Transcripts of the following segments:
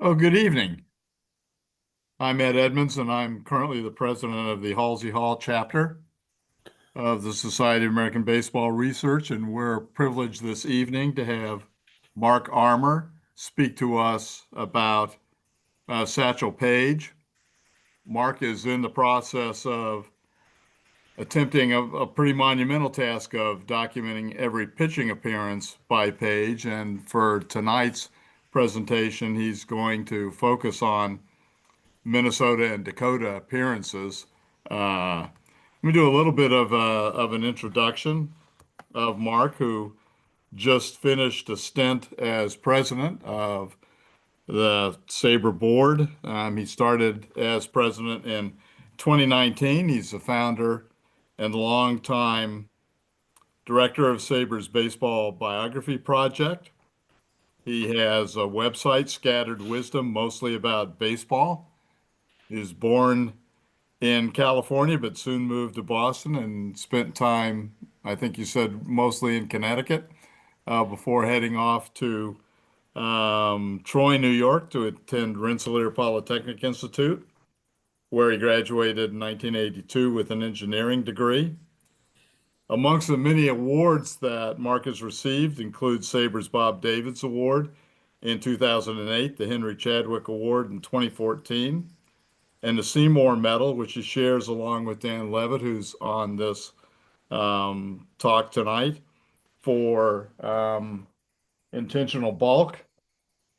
Oh, good evening. I'm Ed Edmonds, and I'm currently the president of the Halsey Hall chapter of the Society of American Baseball Research, and we're privileged this evening to have Mark Armour speak to us about Satchel Paige. Mark is in the process of attempting a pretty monumental task of documenting every pitching appearance by Paige, and for tonight's presentation, he's going to focus on Minnesota and Dakota appearances. Let me do a little bit of an introduction of Mark, who just finished a stint as president of the SABR board. He started as president in 2019. He's the founder and longtime director of SABR's Baseball Biography Project. He has a website, Scattered Wisdom, mostly about baseball. He was born in California, but soon moved to Boston and spent time, I think you said, mostly in Connecticut, before heading off to Troy, New York to attend Rensselaer Polytechnic Institute, where he graduated in 1982 with an engineering degree. Amongst the many awards that Mark has received include SABR's Bob Davids Award in 2008, the Henry Chadwick Award in 2014, and the Seymour Medal, which he shares along with Dan Levitt, who's on this talk tonight, for intentional bulk,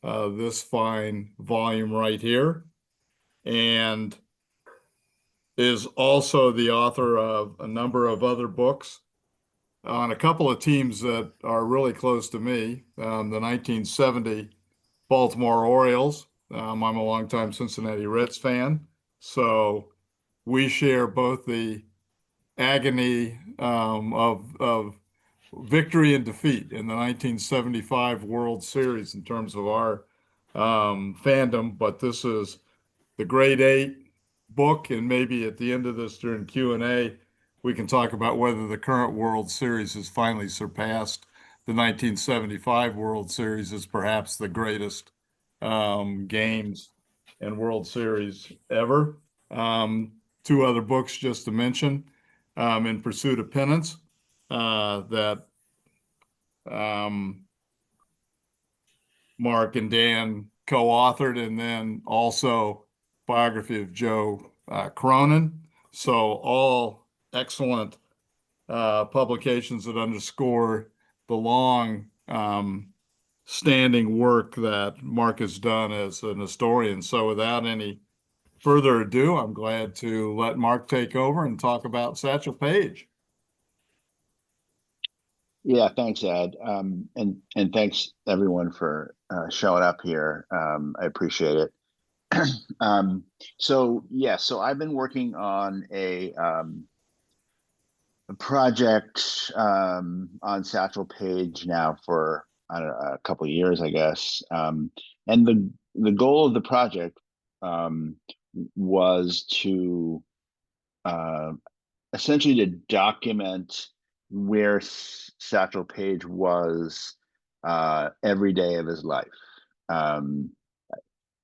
this fine volume right here, and is also the author of a number of other books on a couple of teams that are really close to me. The 1970 Baltimore Orioles. I'm a longtime Cincinnati Reds fan, so we share both the agony of victory and defeat in the 1975 World Series in terms of our fandom. But this is the Grade 8 book, and maybe at the end of this during Q&A, we can talk about whether the current World Series has finally surpassed the 1975 World Series as perhaps the greatest games and World Series ever. Two other books just to mention, In Pursuit of Pennants, that Mark and Dan co-authored, and then also biography of Joe Cronin. So all excellent publications that underscore the long standing work that Mark has done as an historian. So without any further ado, I'm glad to let Mark take over and talk about Satchel Paige. Yeah, thanks, Ed. And thanks everyone for showing up here. I appreciate it. So I've been working on a project on Satchel Paige now for I don't know, a couple of years, I guess. And the goal of the project was to essentially to document where Satchel Paige was every day of his life.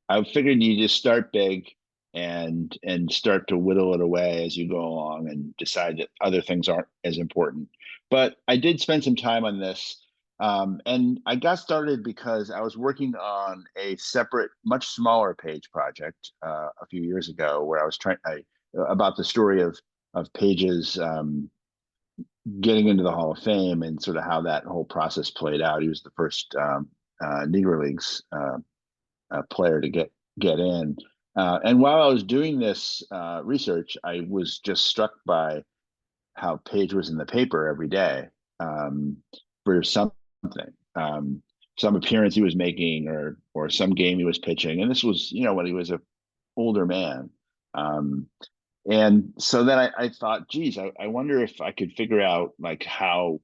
I figured you just start big and start to whittle it away as you go along and decide that other things aren't as important. But I did spend some time on this, and I got started because I was working on a separate, much smaller Paige project a few years ago, where I was about the story of Paige's getting into the Hall of Fame and sort of how that whole process played out. He was the first Negro Leagues player to get in. And while I was doing this research, I was just struck by how Paige was in the paper every day for something, some appearance he was making, or some game he was pitching. And this was, when he was an older man. And so then I thought, geez, I wonder if I could figure out like how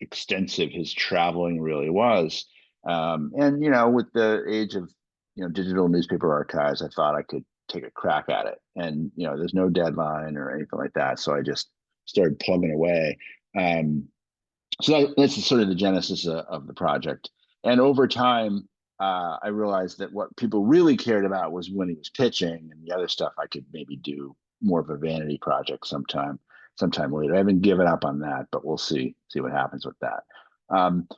extensive his traveling really was. And with the age of digital newspaper archives, I thought I could take a crack at it. And there's no deadline or anything like that, so I just started plugging away. So that's sort of the genesis of the project. And over time, I realized that what people really cared about was when he was pitching, and the other stuff I could maybe do more of a vanity project sometime later. I haven't given up on that, but we'll see what happens with that.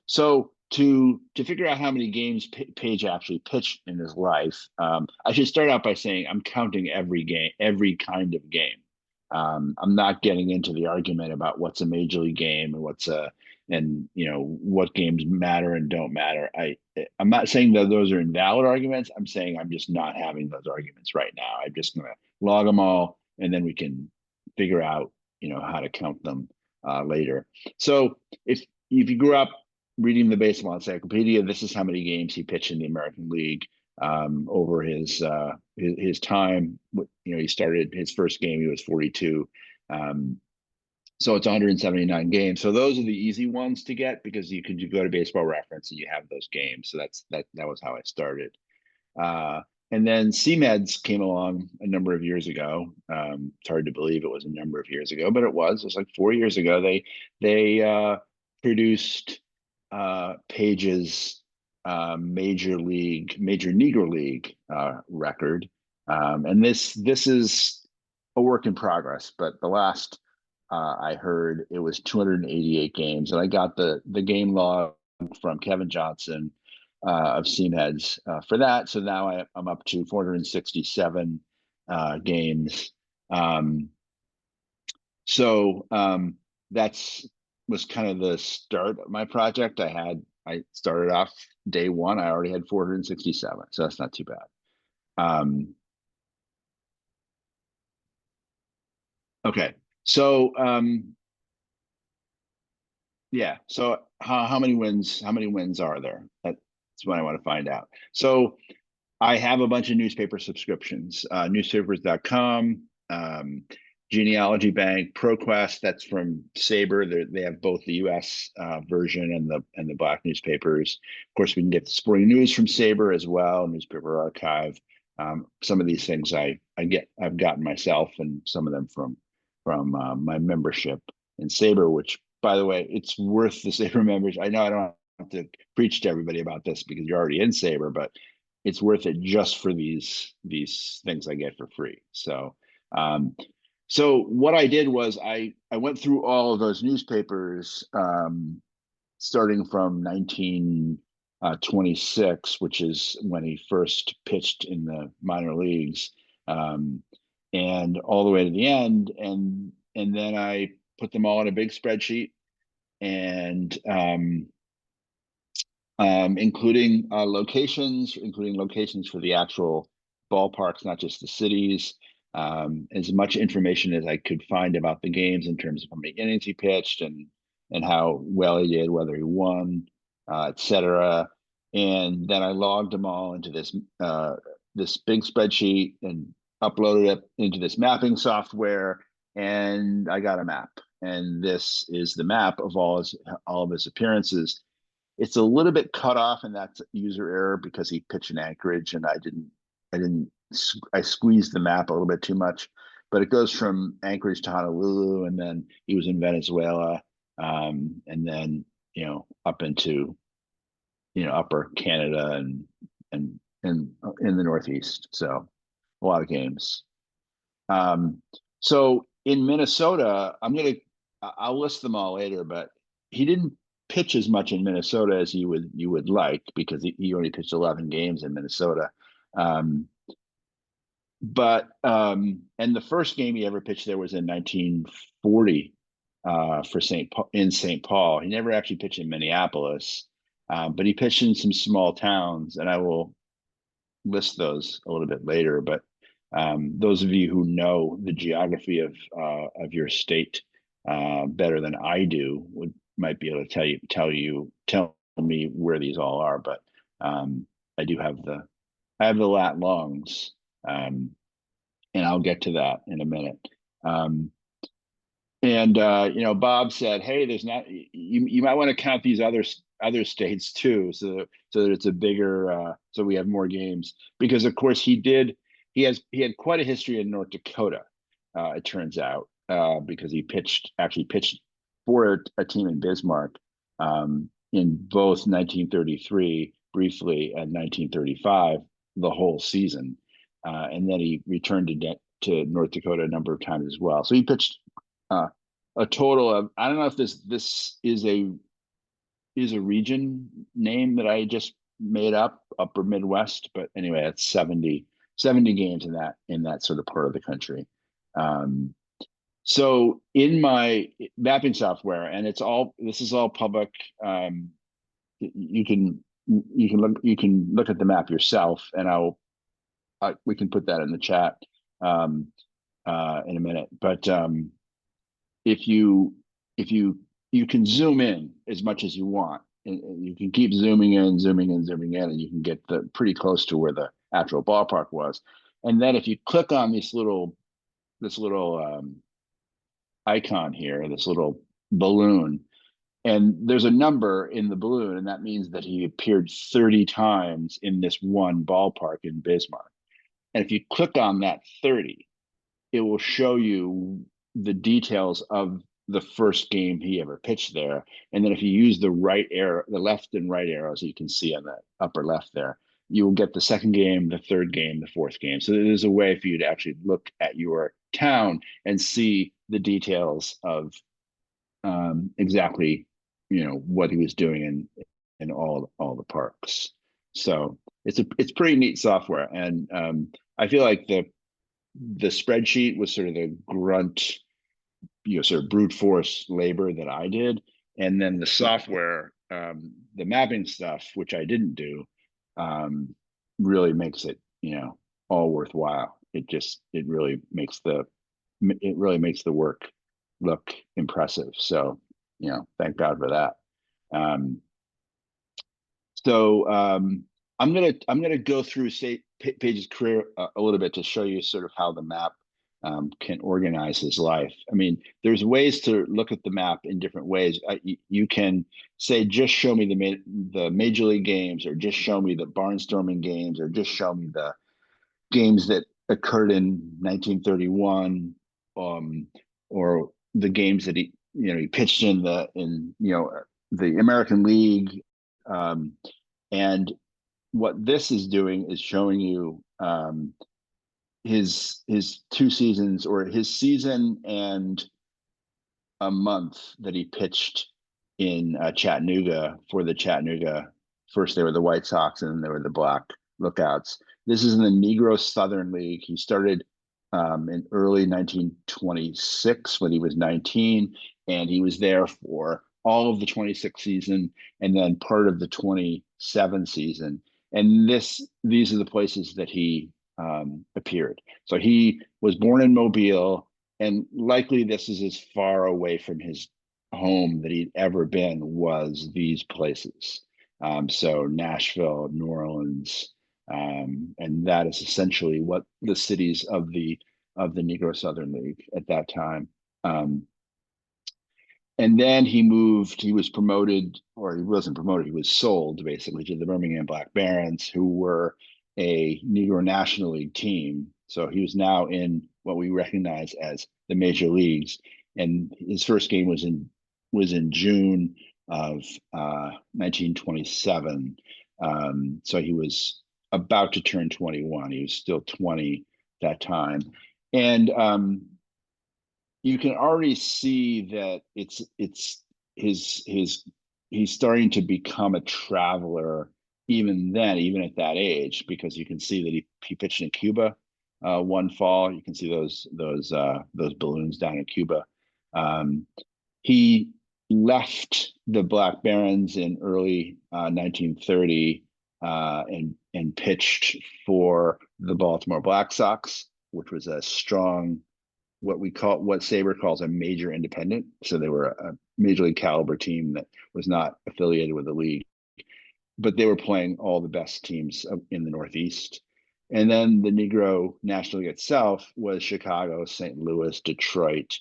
So to figure out how many games Paige actually pitched in his life, I should start out by saying I'm counting every game, every kind of game. I'm not getting into the argument about what's a major league game and what games matter and don't matter. I'm not saying that those are invalid arguments. I'm saying I'm just not having those arguments right now. I'm just going to log them all, and then we can figure out how to count them later. So if you grew up reading the Baseball Encyclopedia, this is how many games he pitched in the American League over his time. He started his first game, he was 42. So it's 179 games. So those are the easy ones to get because you go to Baseball Reference and you have those games. So that was how I started. And then CMEDS came along a number of years ago. It's hard to believe it was a number of years ago, but it was like 4 years ago. They produced Paige's Major Negro League record, and this is a work in progress. But the last I heard it was 288 games, and I got the game log from Kevin Johnson of CMEDS for that. So now I'm up to 467 games. So that's was kind of the start of my project. I started off day one. I already had 467, so that's not too bad. Okay, so yeah. So how many wins? How many wins are there? That's what I want to find out. So I have a bunch of newspaper subscriptions, newspapers.com, Genealogy Bank, ProQuest. That's from SABR. They have both the U.S. Version and the Black newspapers. Of course, we can get the sporting news from SABR as well. Newspaper Archive. Some of these things I've gotten myself, and some of them from my membership in SABR. Which, by the way, it's worth the SABR membership. I know I don't have to preach to everybody about this because you're already in SABR, but it's worth it just for these things I get for free. So what I did was I went through all of those newspapers starting from 1926, which is when he first pitched in the minor leagues, and all the way to the end, and then I put them all in a big spreadsheet, and including locations for the actual ballparks, not just the cities. As much information as I could find about the games in terms of how many innings he pitched and how well he did, whether he won, etc. And then I logged them all into this big spreadsheet and uploaded it into this mapping software, and I got a map. And this is the map of all of his appearances. It's a little bit cut off, and that's user error because he pitched in Anchorage, and I squeezed the map a little bit too much. But it goes from Anchorage to Honolulu, and then he was in Venezuela, and then up into upper Canada and in the Northeast. So a lot of games. So in Minnesota, I'll list them all later, but he didn't pitch as much in Minnesota as you would like, because he only pitched 11 games in Minnesota. And the first game he ever pitched there was in 1940 for St. Paul. He never actually pitched in Minneapolis, but he pitched in some small towns, and I will list those a little bit later. But those of you who know the geography of your state better than I do might be able to tell me where these all are. But I have the lat longs, and I'll get to that in a minute. Bob said, "Hey, there's not. You might want to count these other states too, so that it's a bigger. So we have more games, because of course he had quite a history in North Dakota. It turns out, because he actually pitched for a team in Bismarck in both 1933 briefly in 1935, the whole season. And then he returned to North Dakota a number of times as well. So he pitched a total of, I don't know if this is a region name that I just made up, Upper Midwest, but anyway, it's 70 games in that sort of part of the country. So in my mapping software, and this is all public. You can look at the map yourself, and we can put that in the chat in a minute. But if you can zoom in as much as you want, and you can keep zooming in, and you can get pretty close to where the actual ballpark was. And then if you click on this little icon here, this little balloon, and there's a number in the balloon, and that means that he appeared 30 times in this one ballpark in Bismarck. And if you click on that 30, it will show you the details of the first game he ever pitched there. And then if you use the left and right arrows that you can see on the upper left there, you will get the second game, the third game, the fourth game. So there's a way for you to actually look at your town and see the details of exactly, what he was doing in all the parks. So it's pretty neat software. And I feel like the spreadsheet was sort of the grunt, sort of brute force labor that I did. And then the software, the mapping stuff, which I didn't do, really makes it, all worthwhile. It really makes the work look impressive. So, thank God for that. I'm gonna go through Paige's career a little bit to show you sort of how the map can organize his life. I mean, there's ways to look at the map in different ways. You can say, just show me the major league games, or just show me the barnstorming games, or just show me the games that occurred in 1931, or the games that he pitched in the American League. And what this is doing is showing you his 2 seasons, or his season and a month that he pitched in Chattanooga for the Chattanooga. First they were the White Sox, and then they were the Black Lookouts. This is in the Negro Southern League. He started in early 1926 when he was 19, and he was there for all of the 26 season and then part of the 27 season. And these are the places that he appeared. So he was born in Mobile, and likely this is as far away from his home that he'd ever been, was these places. So Nashville, New Orleans, and that is essentially what the cities of the Negro Southern League at that time. And then he was promoted, or he wasn't promoted, he was sold basically to the Birmingham Black Barons, who were a Negro National League team. So he was now in what we recognize as the major leagues. And his first game was in June of 1927. So he was about to turn 21. He was still 20 that time. And you can already see that he's starting to become a traveler even at that age, because you can see that he pitched in Cuba one fall. You can see those balloons down in Cuba. He left the Black Barons in early 1930 and pitched for the Baltimore Black Sox, which was a strong, what SABR calls a major independent. So they were a major league caliber team that was not affiliated with the league, but they were playing all the best teams in the Northeast. And then the Negro National League itself was Chicago, St. Louis, Detroit,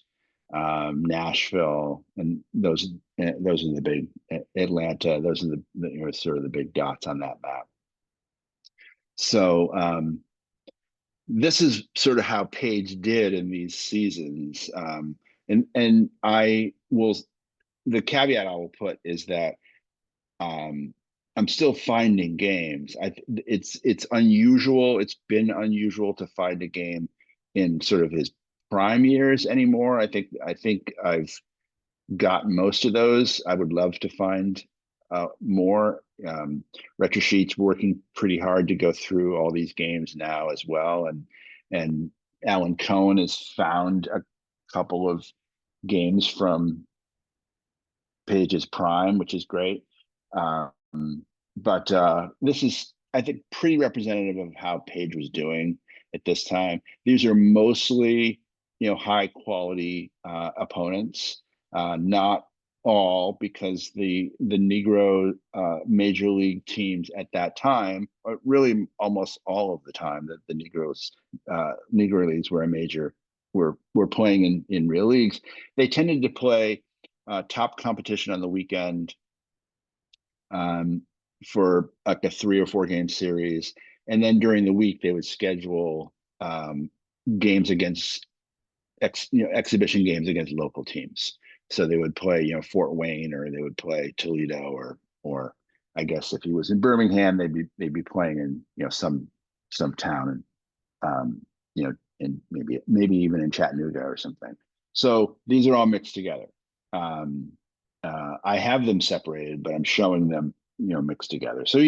Nashville, and those are the big, Atlanta. Those are the sort of the big dots on that map. So this is sort of how Paige did in these seasons. And the caveat I will put is that I'm still finding games. It's unusual. It's been unusual to find a game in sort of his prime years anymore. I think I've got most of those. I would love to find more. Retro Sheet's working pretty hard to go through all these games now as well, and Alan Cohen has found a couple of games from Paige's prime, which is great. Um, but this is, I think, pretty representative of how Paige was doing at this time. These are mostly, high quality opponents, not all, because the Negro major league teams at that time, or really almost all of the time that the Negro leagues were a major, were playing in real leagues, they tended to play top competition on the weekend, um, for like a 3 or 4 game series, and then during the week they would schedule games against exhibition games against local teams. So they would play, Fort Wayne, or they would play Toledo, or I guess if he was in Birmingham, they'd be playing in some town, and and maybe even in Chattanooga or something. So these are all mixed together. Um, I have them separated, but I'm showing them, mixed together. So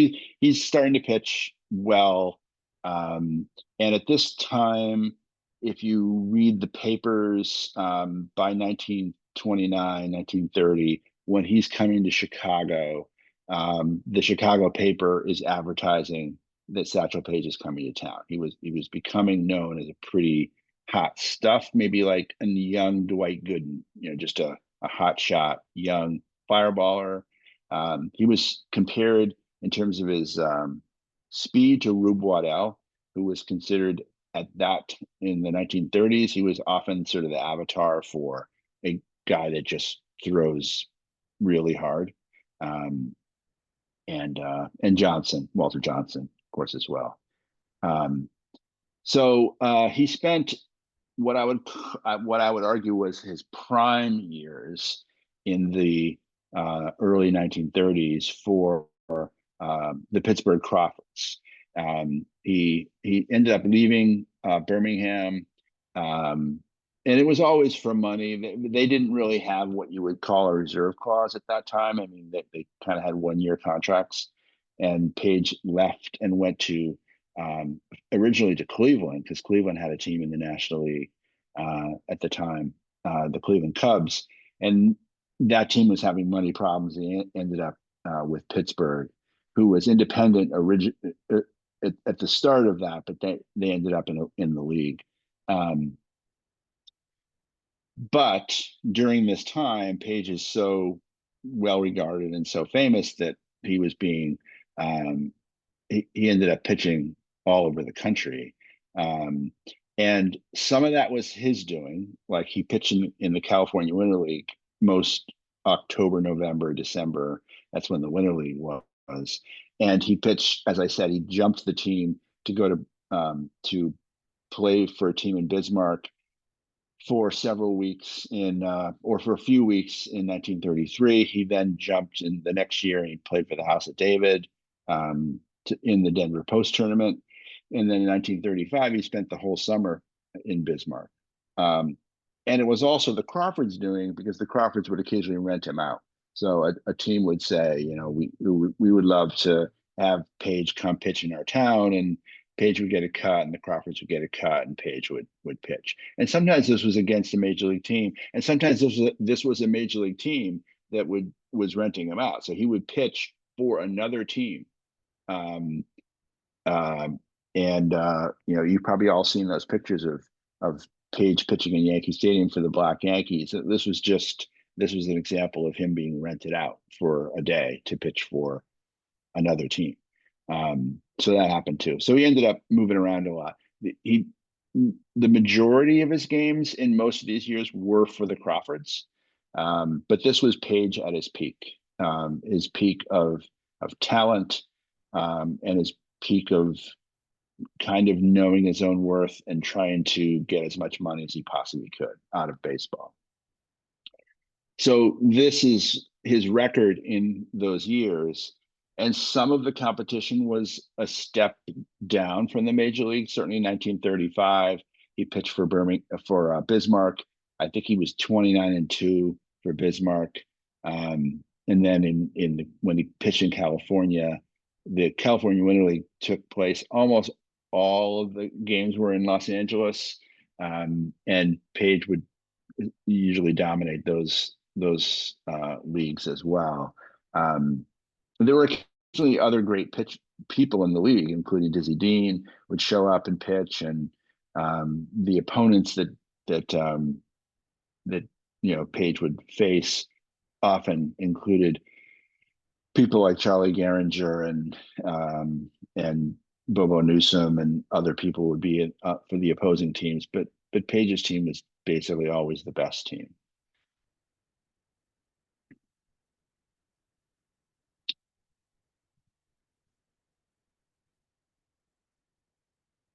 he's starting to pitch well. And at this time, if you read the papers, by 1929, 1930, when he's coming to Chicago, the Chicago paper is advertising that Satchel Paige is coming to town. He was becoming known as a pretty hot stuff, maybe like a young Dwight Gooden, just a hot shot young fireballer. He was compared in terms of his speed to Rube Waddell, who was considered at that in the 1930s. He was often sort of the avatar for a guy that just throws really hard. Um, and Walter Johnson, of course, as well. Um, so he spent what I would argue was his prime years in the early 1930s for the Pittsburgh Crawfords. He ended up leaving Birmingham, um, and it was always for money. They didn't really have what you would call a reserve clause at that time. I mean, they kind of had 1 year contracts, and Paige left and went to originally to Cleveland, because Cleveland had a team in the National League at the time, the Cleveland Cubs, and that team was having money problems. They ended up with Pittsburgh, who was independent at the start of that, but they ended up in the league. Um, but during this time, Paige is so well regarded and so famous that he was being um, he ended up pitching all over the country. Um, and some of that was his doing. Like he pitched in the California Winter League most October, November, December. That's when the Winter League was. And he pitched, as I said, he jumped the team to go to play for a team in Bismarck for several weeks or for a few weeks in 1933. He then jumped in the next year and he played for the House of David, in the Denver Post tournament. And then in 1935, he spent the whole summer in Bismarck. And it was also the Crawfords doing, because the Crawfords would occasionally rent him out. So a team would say, we would love to have Paige come pitch in our town, and Paige would get a cut, and the Crawfords would get a cut, and Paige would pitch. And sometimes this was against a major league team, and sometimes this was a major league team that was renting him out. So he would pitch for another team. Um, and you've probably all seen those pictures of Paige pitching in Yankee Stadium for the Black Yankees. This was an example of him being rented out for a day to pitch for another team. So that happened too. So he ended up moving around a lot. The majority of his games in most of these years were for the Crawfords, but this was Paige at his peak of talent, and his peak of kind of knowing his own worth and trying to get as much money as he possibly could out of baseball. So this is his record in those years. and some of the competition was a step down from the major leagues. Certainly in 1935, he pitched for Bismarck. I think he was 29-2 for Bismarck. And then when he pitched in California, the California Winter League took place. Almost all of the games were in Los Angeles, and Paige would usually dominate those leagues as well. There were occasionally other great pitch people in the league, including Dizzy Dean, would show up and pitch, and the opponents that Paige would face often included people like Charlie Gehringer and Bobo Newsom, and other people would be for the opposing teams. But Paige's team was basically always the best team.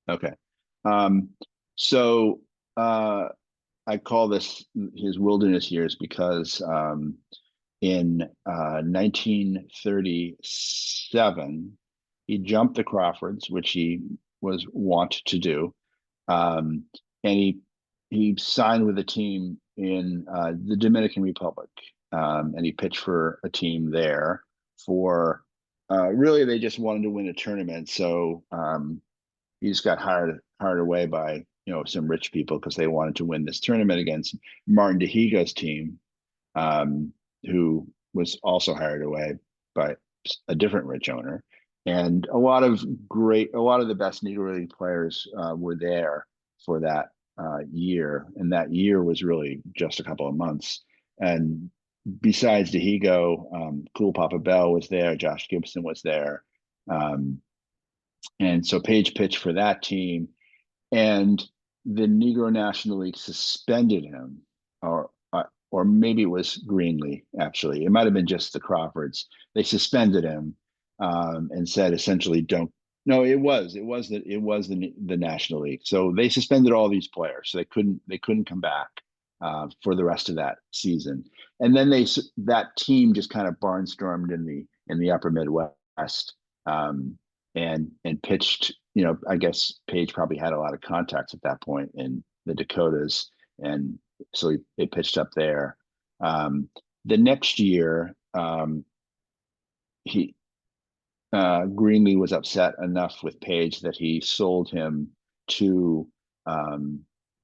Okay. So I call this his wilderness years because in 1937, he jumped the Crawfords, which he was wont to do. And he signed with a team in the Dominican Republic, and he pitched for a team there for really they just wanted to win a tournament. So he just got hired away by some rich people because they wanted to win this tournament against Martin Dihigo's team, who was also hired away by a different rich owner. And a lot of the best Negro League players were there for that year, and that year was really just a couple of months. And besides Dihigo, Cool Papa Bell was there, Josh Gibson was there, and so Paige pitched for that team, and the Negro National League suspended him, or maybe it was Greenlee. Actually, it might have been just the Crawfords. They suspended him and said essentially, "Don't." No, it was the National League. So they suspended all these players, so they couldn't come back for the rest of that season. And then that team just kind of barnstormed in the Upper Midwest. And pitched, I guess Paige probably had a lot of contacts at that point in the Dakotas, and so they pitched up there. The next year, Greenlee was upset enough with Paige that he sold him to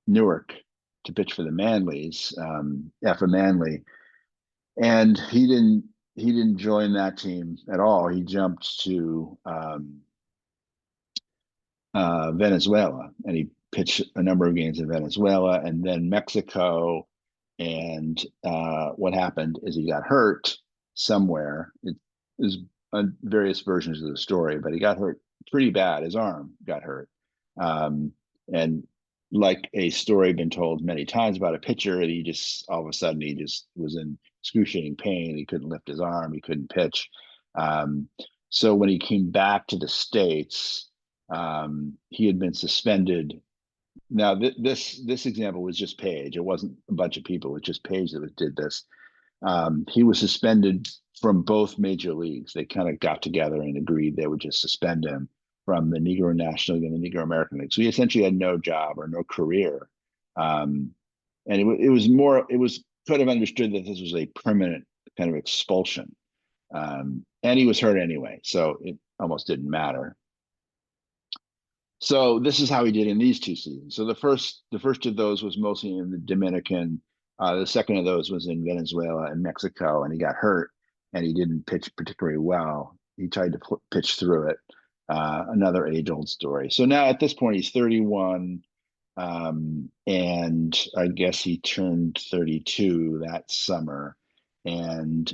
Newark to pitch for the Manleys, Effa Manley, and he didn't join that team at all. He jumped to Venezuela, and he pitched a number of games in Venezuela and then Mexico. And what happened is he got hurt somewhere. It is various versions of the story, but he got hurt pretty bad. His arm got hurt. And like a story been told many times about a pitcher, he just all of a sudden he just was in excruciating pain. He couldn't lift his arm. He couldn't pitch. So when he came back to the States, he had been suspended. Now this example was just Paige. It wasn't a bunch of people. It was just Paige that did this. He was suspended from both major leagues. They kind of got together and agreed they would just suspend him from the Negro National League and the Negro American League. So he essentially had no job or no career. And it was could have understood that this was a permanent kind of expulsion. And he was hurt anyway, so it almost didn't matter. So this is how he did in these two seasons. So the first of those was mostly in the Dominican. The second of those was in Venezuela and Mexico, and he got hurt and he didn't pitch particularly well. He tried to pitch through it. Another age-old story. So now at this point he's 31, and I guess he turned 32 that summer, and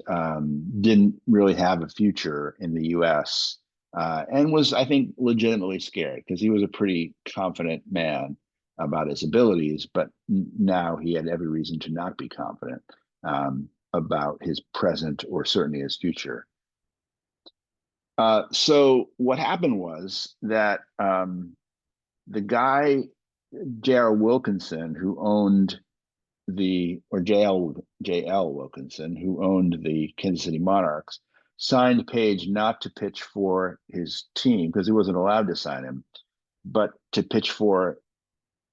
didn't really have a future in the U.S. And was, I think, legitimately scared because he was a pretty confident man about his abilities, but now he had every reason to not be confident about his present or certainly his future. So what happened was that the guy, J.R. Wilkinson, who owned J.L. Wilkinson, who owned the Kansas City Monarchs, signed Paige not to pitch for his team because he wasn't allowed to sign him, but to pitch for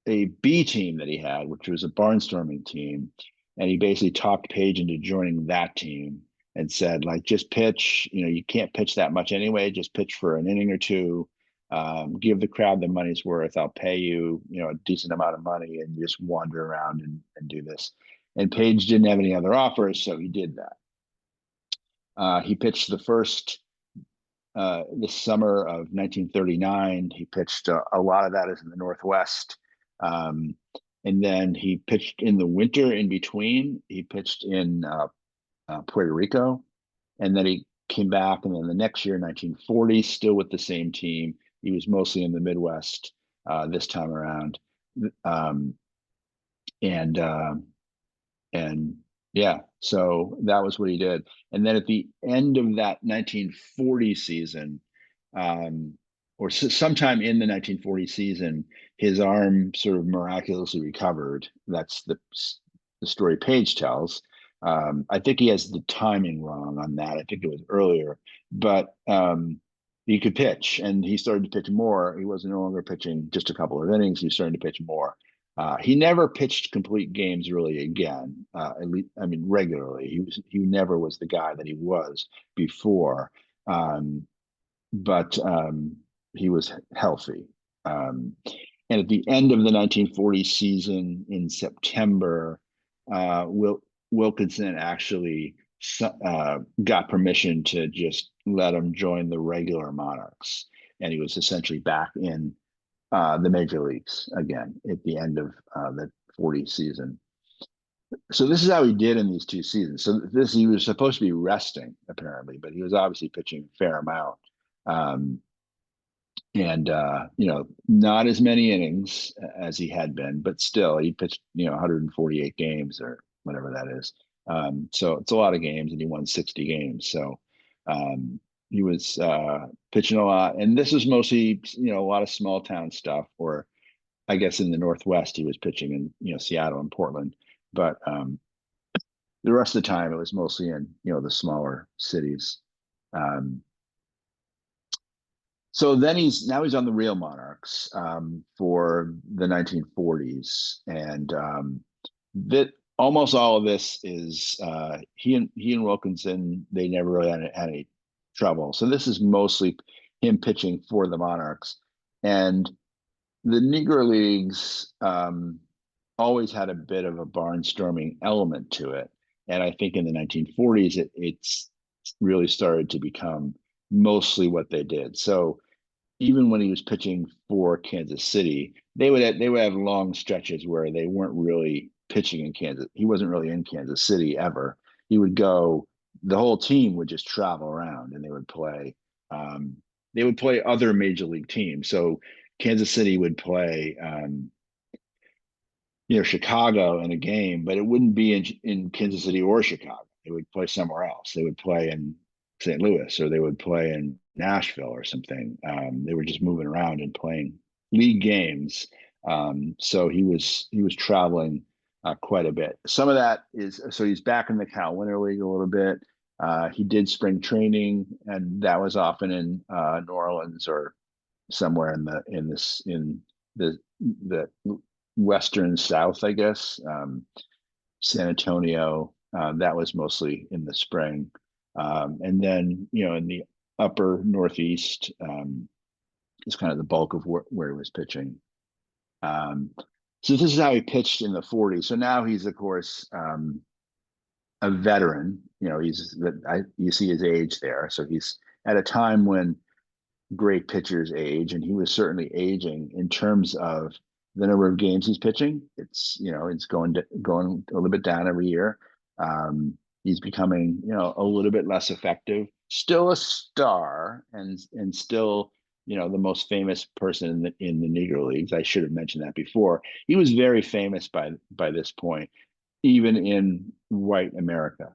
a B team that he had, which was a barnstorming team. And he basically talked Paige into joining that team and said, like, just pitch. You can't pitch that much anyway. Just pitch for an inning or two. Give the crowd the money's worth. I'll pay you, a decent amount of money, and just wander around and do this. And Paige didn't have any other offers, so he did that. He pitched the summer of 1939. He pitched a lot of that is in the Northwest. And then he pitched in the winter in between. He pitched in Puerto Rico, and then he came back. And then the next year, 1940, still with the same team. He was mostly in the Midwest this time around. And yeah, so that was what he did. And then at the end of that 1940 season, or sometime in the 1940 season, his arm sort of miraculously recovered. That's the story Paige tells. I think he has the timing wrong on that. I think it was earlier, but he could pitch, and he started to pitch more. He wasn't no longer pitching just a couple of innings. He was starting to pitch more. He never pitched complete games really again. At least, regularly. He never was the guy that he was before. But he was healthy. And at the end of the 1940 season in September, Wilkinson actually got permission to just let him join the regular Monarchs. And he was essentially back in the major leagues again at the end of the 40 season. So this is how he did in these two seasons. So he was supposed to be resting apparently, but he was obviously pitching a fair amount. And not as many innings as he had been, but still he pitched 148 games or whatever that is. So it's a lot of games, and he won 60 games. So he was pitching a lot, and this was mostly a lot of small town stuff, or I guess in the Northwest he was pitching in Seattle and Portland, but the rest of the time it was mostly in the smaller cities. So then he's on the real Monarchs for the 1940s, and that almost all of this is he and Wilkinson. They never really had any trouble. So this is mostly him pitching for the Monarchs, and the Negro Leagues always had a bit of a barnstorming element to it, and I think in the 1940s it's really started to become mostly what they did. So even when he was pitching for Kansas City, they would have long stretches where they weren't really pitching in Kansas. He wasn't really in Kansas City ever. He would go. The whole team would just travel around, and they would play. They would play other major league teams. So Kansas City would play, Chicago in a game, but it wouldn't be in Kansas City or Chicago. They would play somewhere else. They would play in St. Louis, or they would play in Nashville or something. They were just moving around and playing league games. So he was traveling quite a bit. Some of that is, so he's back in the Cal Winter League a little bit. He did spring training, and that was often in New Orleans or somewhere in the Western South, I guess. San Antonio, that was mostly in the spring. And then, in the upper Northeast is kind of the bulk of where he was pitching. So this is how he pitched in the 40s. So now he's, of course, a veteran. You see his age there. So he's at a time when great pitchers age, and he was certainly aging in terms of the number of games he's pitching. It's going a little bit down every year. He's becoming a little bit less effective. Still a star, and still the most famous person in the Negro Leagues. I should have mentioned that before. He was very famous by this point, even in white America.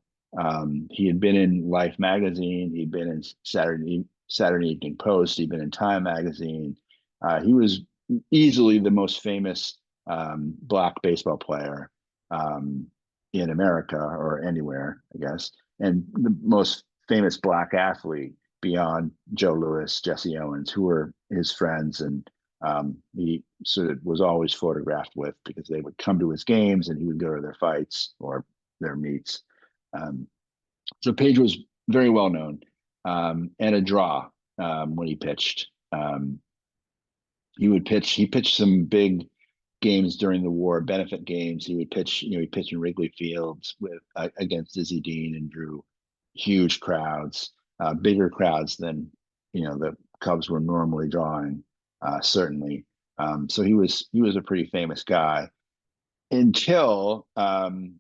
He had been in Life magazine. He'd been in Saturday Evening Post. He'd been in Time magazine. He was easily the most famous Black baseball player in America, or anywhere, I guess, and the most famous black athlete beyond Joe Louis, Jesse Owens, who were his friends, and he sort of was always photographed with because they would come to his games and he would go to their fights or their meets. So Paige was very well known, and a draw when he pitched. He pitched some big games during the war, benefit games. He would pitch, he pitched in Wrigley Fields with against Dizzy Dean and drew huge crowds, bigger crowds than the Cubs were normally drawing, certainly. So he was a pretty famous guy until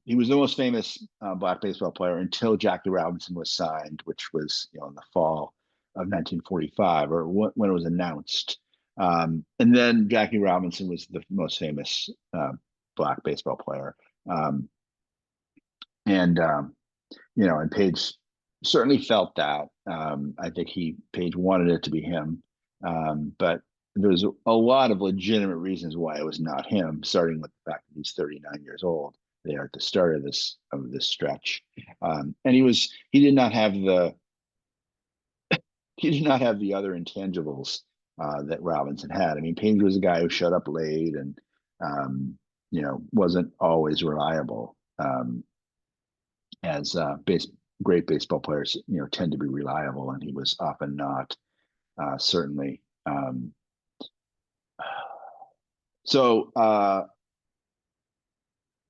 he was the most famous black baseball player until Jackie Robinson was signed, which was in the fall of 1945, or when it was announced. And then Jackie Robinson was the most famous black baseball player, and and Paige certainly felt that. I think Paige wanted it to be him, but there's a lot of legitimate reasons why it was not him, starting with the fact that he's 39 years old there at the start of this stretch, and he did not have the other intangibles that Robinson had. I mean, Paige was a guy who showed up late and wasn't always reliable, as great baseball players tend to be reliable, and he was often not, certainly. So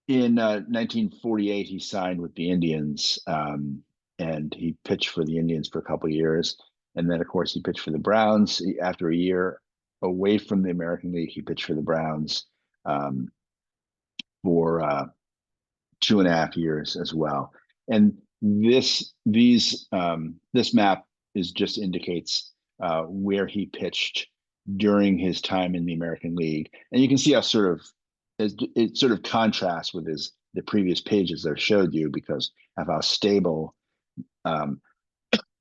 in 1948, he signed with the Indians, and he pitched for the Indians for a couple of years. And then, of course, he pitched for the Browns. After a year away from the American League, he pitched for the Browns for 2.5 years as well. And this map just indicates where he pitched during his time in the American League, and you can see how it sort of contrasts with the previous pages that I showed you because of how stable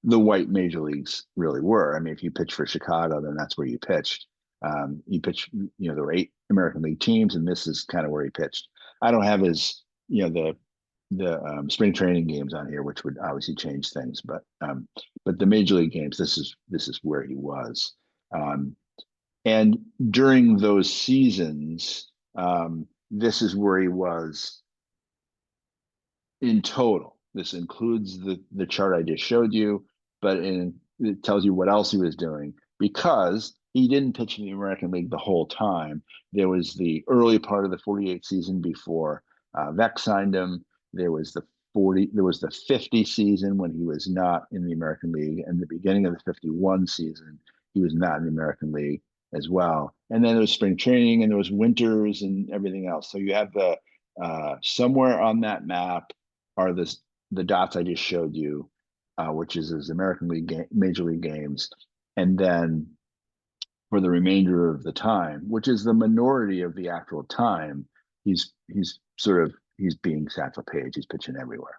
the white major leagues really were. I mean, if you pitch for Chicago, then that's where you pitched. You pitched, there were 8 American League teams, and this is kind of where he pitched. I don't have his, the spring training games on here, which would obviously change things, but the major league games, this is where he was. And during those seasons, this is where he was in total. This includes the chart I just showed you, but it tells you what else he was doing, because he didn't pitch in the American League the whole time. There was the early part of the 48 season before Vex signed him. There was the 50 season when he was not in the American League, and the beginning of the 51 season, he was not in the American League as well. And then there was spring training, and there was winters and everything else. So you have somewhere on that map are the dots I just showed you, which is his American League major league games. And then for the remainder of the time, which is the minority of the actual time, he's being Satchel Paige. He's pitching everywhere.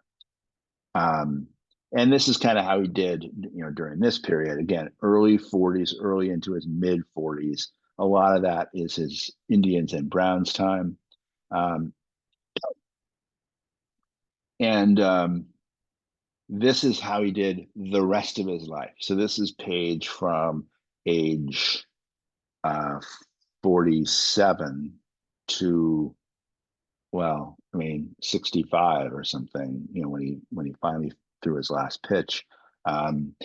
And this is kind of how he did, during this period. Again, early 40s, early into his mid 40s. A lot of that is his Indians and Browns time. And this is how he did the rest of his life. So this is Paige from age 47 to, 65 or something, when he finally threw his last pitch.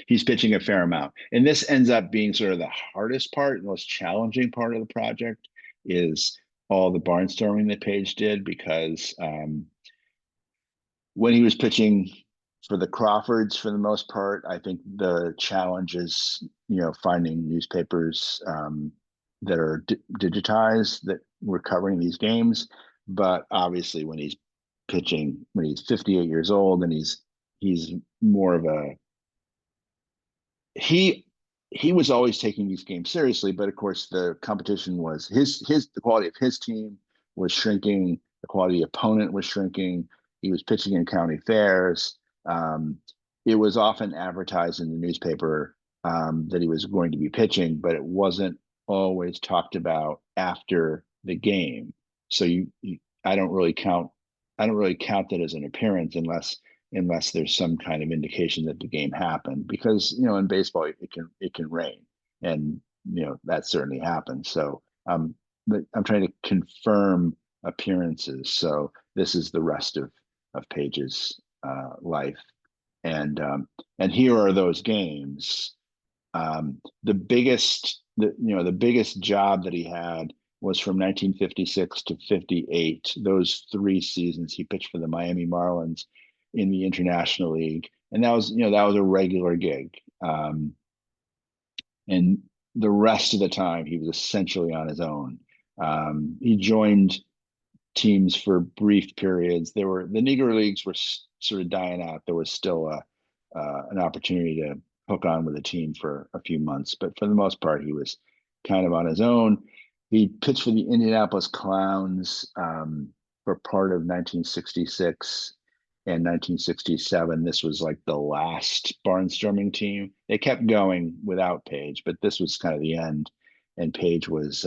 He's pitching a fair amount. And this ends up being sort of the hardest part, the most challenging part of the project, is all the barnstorming that Paige did, because when he was pitching for the Crawfords, for the most part, I think the challenge is, finding newspapers that are digitized that were covering these games. But obviously, when he's pitching, when he's 58 years old, and he's more of he was always taking these games seriously. But of course, the competition was the quality of his team was shrinking, the quality of the opponent was shrinking. He was pitching in county fairs. It was often advertised in the newspaper that he was going to be pitching, but it wasn't always talked about after the game. So I don't really count it as an appearance unless unless there's some kind of indication that the game happened. Because in baseball it can rain, and that certainly happens. So but I'm trying to confirm appearances. So this is the rest of Paige's life, and here are those games. The biggest job that he had was from 1956 to 58. Those 3 seasons he pitched for the Miami Marlins in the International League, and that was a regular gig. And the rest of the time he was essentially on his own. He joined teams for brief periods. The Negro Leagues were sort of dying out. There was still an opportunity to hook on with a team for a few months, but for the most part, he was kind of on his own. He pitched for the Indianapolis Clowns for part of 1966 and 1967. This was like the last barnstorming team. They kept going without Paige, but this was kind of the end. And Paige was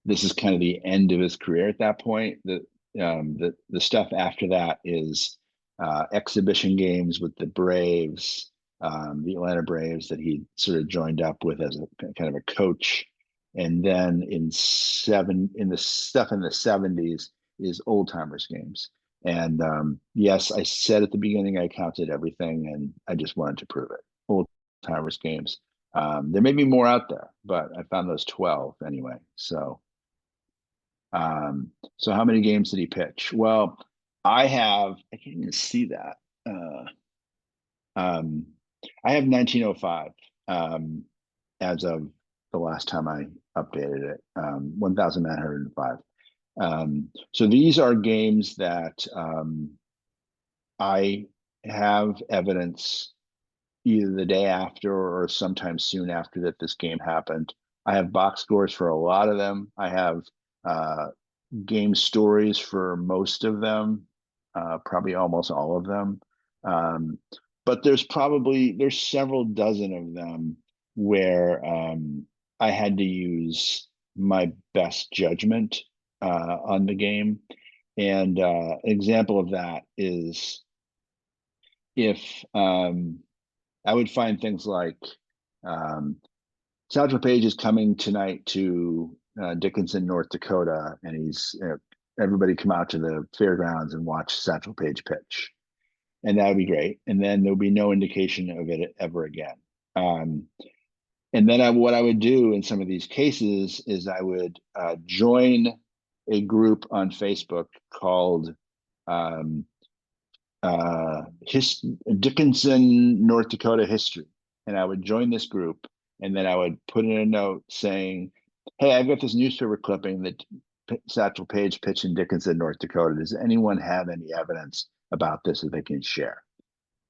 this is kind of the end of his career at that point. The stuff after that is exhibition games with the Braves, the Atlanta Braves, that he sort of joined up with as a kind of a coach. And then in the stuff in the 70s is old timers games. And yes, I said at the beginning I counted everything, and I just wanted to prove it. Old timers games. There may be more out there, but I found those 12 anyway. So how many games did he pitch? Well, I can't even see that. I have 1905 as of the last time I updated it, 1,905. So these are games that I have evidence either the day after or sometime soon after that this game happened. I have box scores for a lot of them. I have game stories for most of them, probably almost all of them. But there's several dozen of them where I had to use my best judgment on the game. And an example of that is if I would find things like Satchel Paige is coming tonight to Dickinson, North Dakota, and he's everybody come out to the fairgrounds and watch Satchel Paige pitch, and that would be great. And then there'll be no indication of it ever again. And then what I would do in some of these cases is I would join a group on Facebook called Dickinson, North Dakota History, and I would join this group, and then I would put in a note saying, "Hey, I've got this newspaper clipping that Satchel Paige pitched in Dickinson, North Dakota. Does anyone have any evidence about this that they can share?"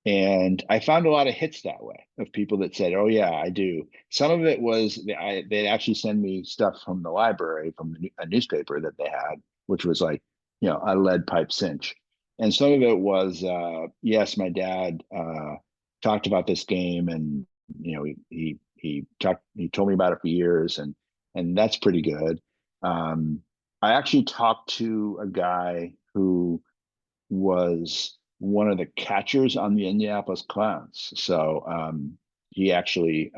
And I found a lot of hits that way of people that said, "Oh yeah, I do." Some of it was they'd actually send me stuff from the library from a newspaper that they had, which was like a lead pipe cinch. And some of it was yes, my dad talked about this game, and he told me about it for years, and that's pretty good. I actually talked to a guy who was one of the catchers on the Indianapolis Clowns. So he actually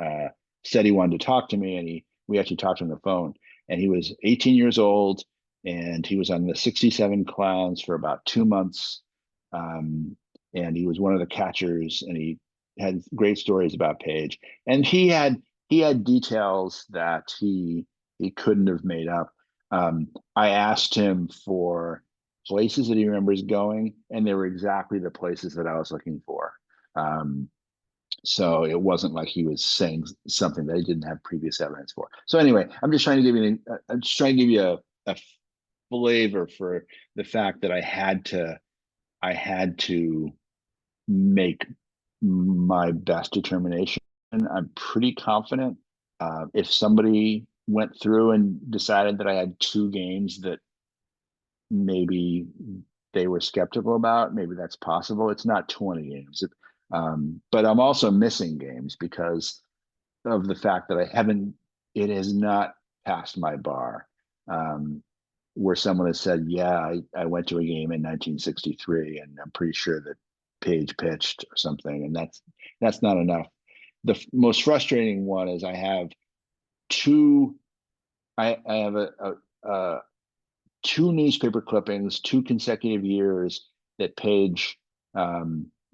said he wanted to talk to me, and we actually talked on the phone. And he was 18 years old, and he was on the 67 Clowns for about 2 months. And he was one of the catchers, and he had great stories about Paige. And he had details that he couldn't have made up. I asked him for places that he remembers going, and they were exactly the places that I was looking for. So it wasn't like he was saying something that he didn't have previous evidence for. So anyway, I'm just trying to give you a flavor for the fact that I had to make my best determination. I'm pretty confident if somebody went through and decided that I had 2 games that maybe they were skeptical about, maybe that's possible. It's not 20 games. But I'm also missing games because of the fact that it has not passed my bar. where someone has said, yeah, I went to a game in 1963 and I'm pretty sure that Paige pitched or something. And that's not enough. The most frustrating one is I have two, I have a two newspaper clippings, 2 consecutive years that Paige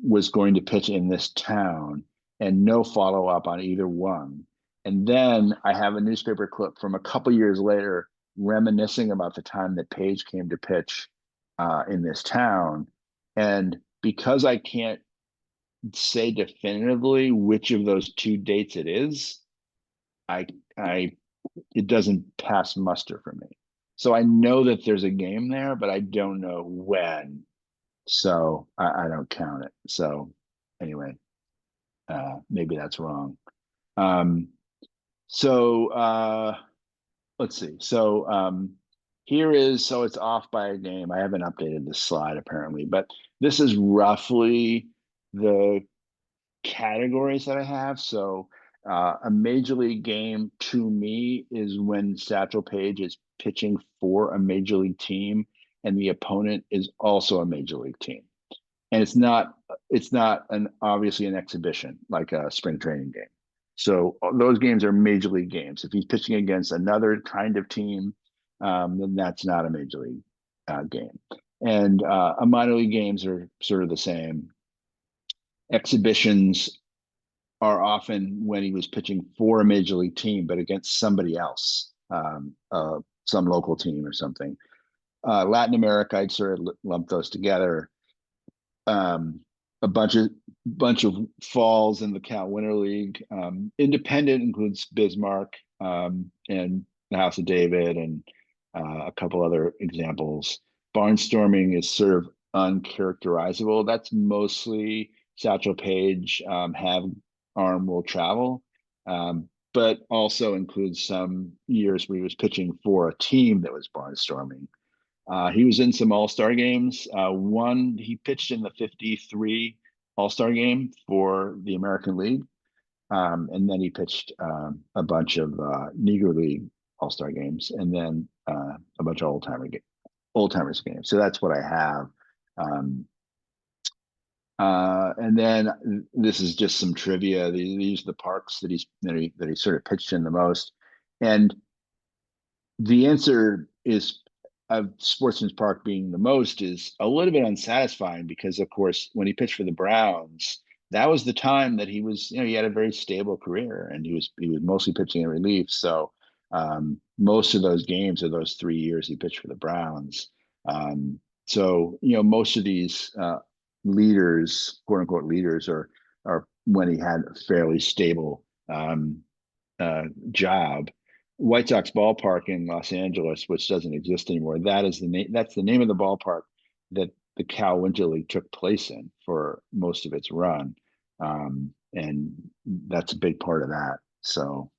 was going to pitch in this town, and no follow up on either one. And then I have a newspaper clip from a couple years later reminiscing about the time that Paige came to pitch in this town. And because I can't say definitively which of those 2 dates it is, I I it doesn't pass muster for me. So I know that there's a game there, but I don't know when. So I don't count it. So anyway, maybe that's wrong. Um, so let's see. So here is, so it's off by a game. I haven't updated this slide apparently, but this is roughly the categories that I have. So a major league game to me is when Satchel Paige is pitching for a major league team and the opponent is also a major league team. And it's not an obviously an exhibition like a spring training game. So those games are major league games. If he's pitching against another kind of team, then that's not a major league game. And minor league games are sort of the same. Exhibitions are often when he was pitching for a major league team, but against somebody else, some local team or something. Latin America, I'd sort of lump those together. A bunch of falls in the Cal Winter League. Independent includes Bismarck and the House of David and a couple other examples. Barnstorming is sort of uncharacterizable. That's mostly Satchel Paige, have arm will travel, but also includes some years where he was pitching for a team that was barnstorming. He was in some All-Star games. One, he pitched in the 53 All-Star game for the American League. And then he pitched a bunch of Negro League All-Star games and then a bunch of old-timers games. So that's what I have. And then this is just some trivia. These are the parks that he sort of pitched in the most. And the answer is of Sportsman's Park being the most is a little bit unsatisfying because, of course, when he pitched for the Browns, that was the time that he was, he had a very stable career and he was mostly pitching in relief. So most of those games are those 3 years he pitched for the Browns. So most of these leaders, quote unquote leaders, are when he had a fairly stable job. White Sox ballpark in Los Angeles, which doesn't exist anymore. That's the name of the ballpark that the Cal Winter League took place in for most of its run. And that's a big part of that. So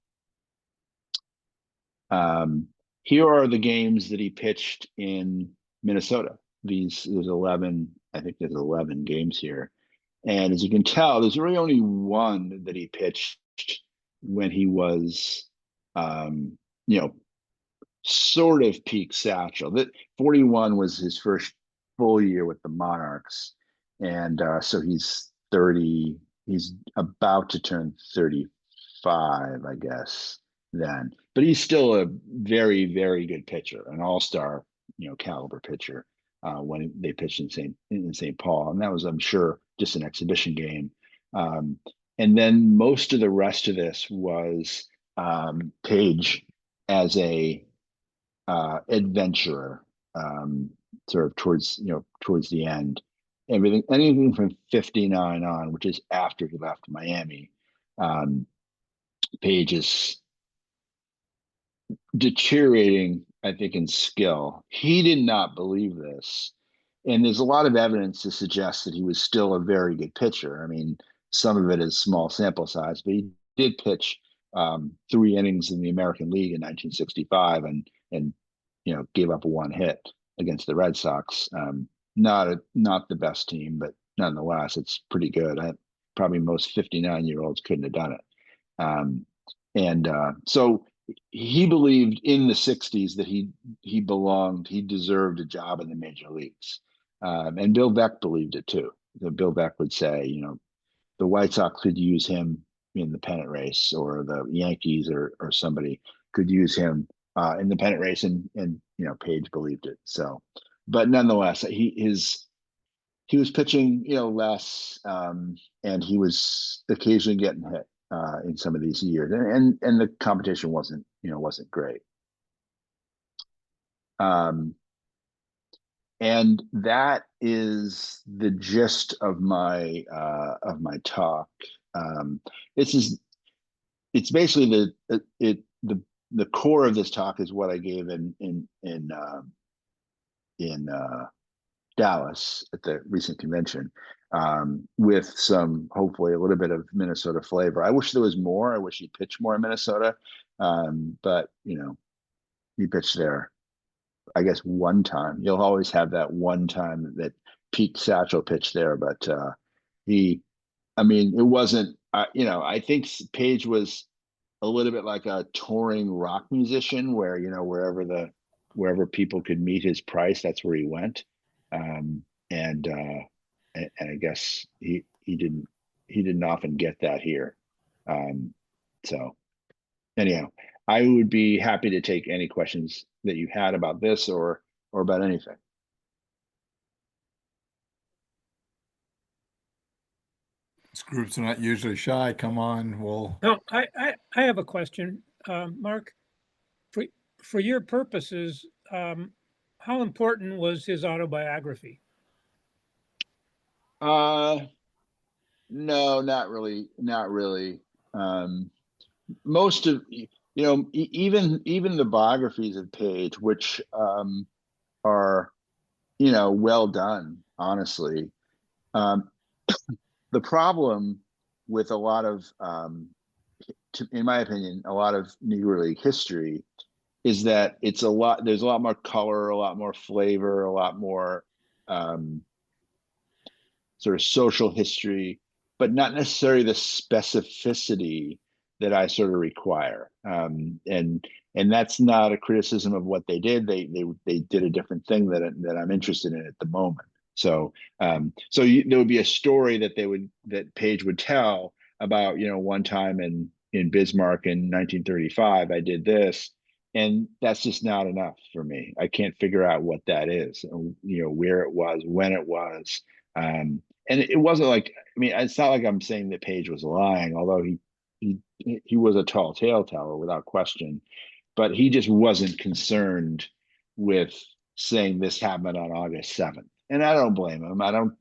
here are the games that he pitched in Minnesota. There's 11, I think there's 11 games here. And as you can tell, there's really only one that he pitched when he was sort of peak Satchel. That 41 was his first full year with the Monarchs, and so he's 30. He's about to turn 35, I guess. Then, but he's still a very, very good pitcher, an all-star, caliber pitcher. When they pitched in St. Paul, and that was, I'm sure, just an exhibition game. And then most of the rest of this was Paige as a adventurer, sort of towards the end. Anything from 59 on, which is after he left Miami, Paige is deteriorating, I think, in skill. He did not believe this. And there's a lot of evidence to suggest that he was still a very good pitcher. I mean, some of it is small sample size, but he did pitch 3 innings in the American League in 1965 and gave up 1 hit against the Red Sox. Not the best team, but nonetheless, it's pretty good. Probably most 59-year-olds couldn't have done it. So he believed in the 60s that he deserved a job in the major leagues. And Bill Beck believed it too. Bill Beck would say, the White Sox could use him in the pennant race, or the Yankees or somebody could use him in the pennant race, and Page believed it. So, but nonetheless, he was pitching less, and he was occasionally getting hit in some of these years, and the competition wasn't great. And that is the gist of my talk. It's basically the core of this talk is what I gave in Dallas at the recent convention, with some, hopefully, a little bit of Minnesota flavor. I wish there was more. I wish he pitched more in Minnesota, but he pitched there, I guess, one time. You'll always have that one time that peak Satchel pitched there, but it wasn't. I think Page was a little bit like a touring rock musician, where wherever people could meet his price, that's where he went. And I guess he didn't often get that here. So anyhow, I would be happy to take any questions that you had about this or about anything. This group's not usually shy. Come on, we'll. No, I have a question, Mark. For your purposes, how important was his autobiography? No, not really. Not really. Most of even the biographies of Page, which are well done, honestly. The problem with a lot of, in my opinion, a lot of Negro League history is that there's a lot more color, a lot more flavor, a lot more sort of social history, but not necessarily the specificity that I sort of require. And that's not a criticism of what they did. They did a different thing that I'm interested in at the moment. So there would be a story that Page would tell about, one time in Bismarck in 1935, I did this, and that's just not enough for me. I can't figure out what that is, where it was, when it was. And it wasn't like, it's not like I'm saying that Page was lying, although he was a tall tale teller without question, but he just wasn't concerned with saying this happened on August 7th. And I don't blame him. I don't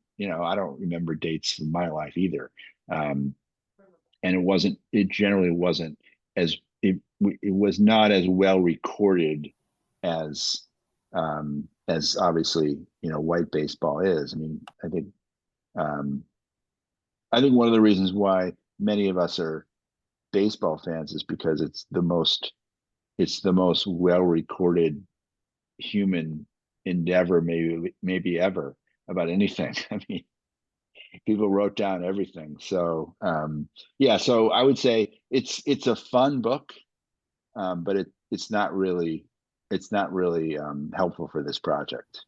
remember dates from my life either. And it generally wasn't it was not as well recorded as obviously, white baseball is. I think one of the reasons why many of us are baseball fans is because it's the most well recorded human endeavor maybe ever about anything. People wrote down everything. So so I would say it's a fun book, but it's not really helpful for this project.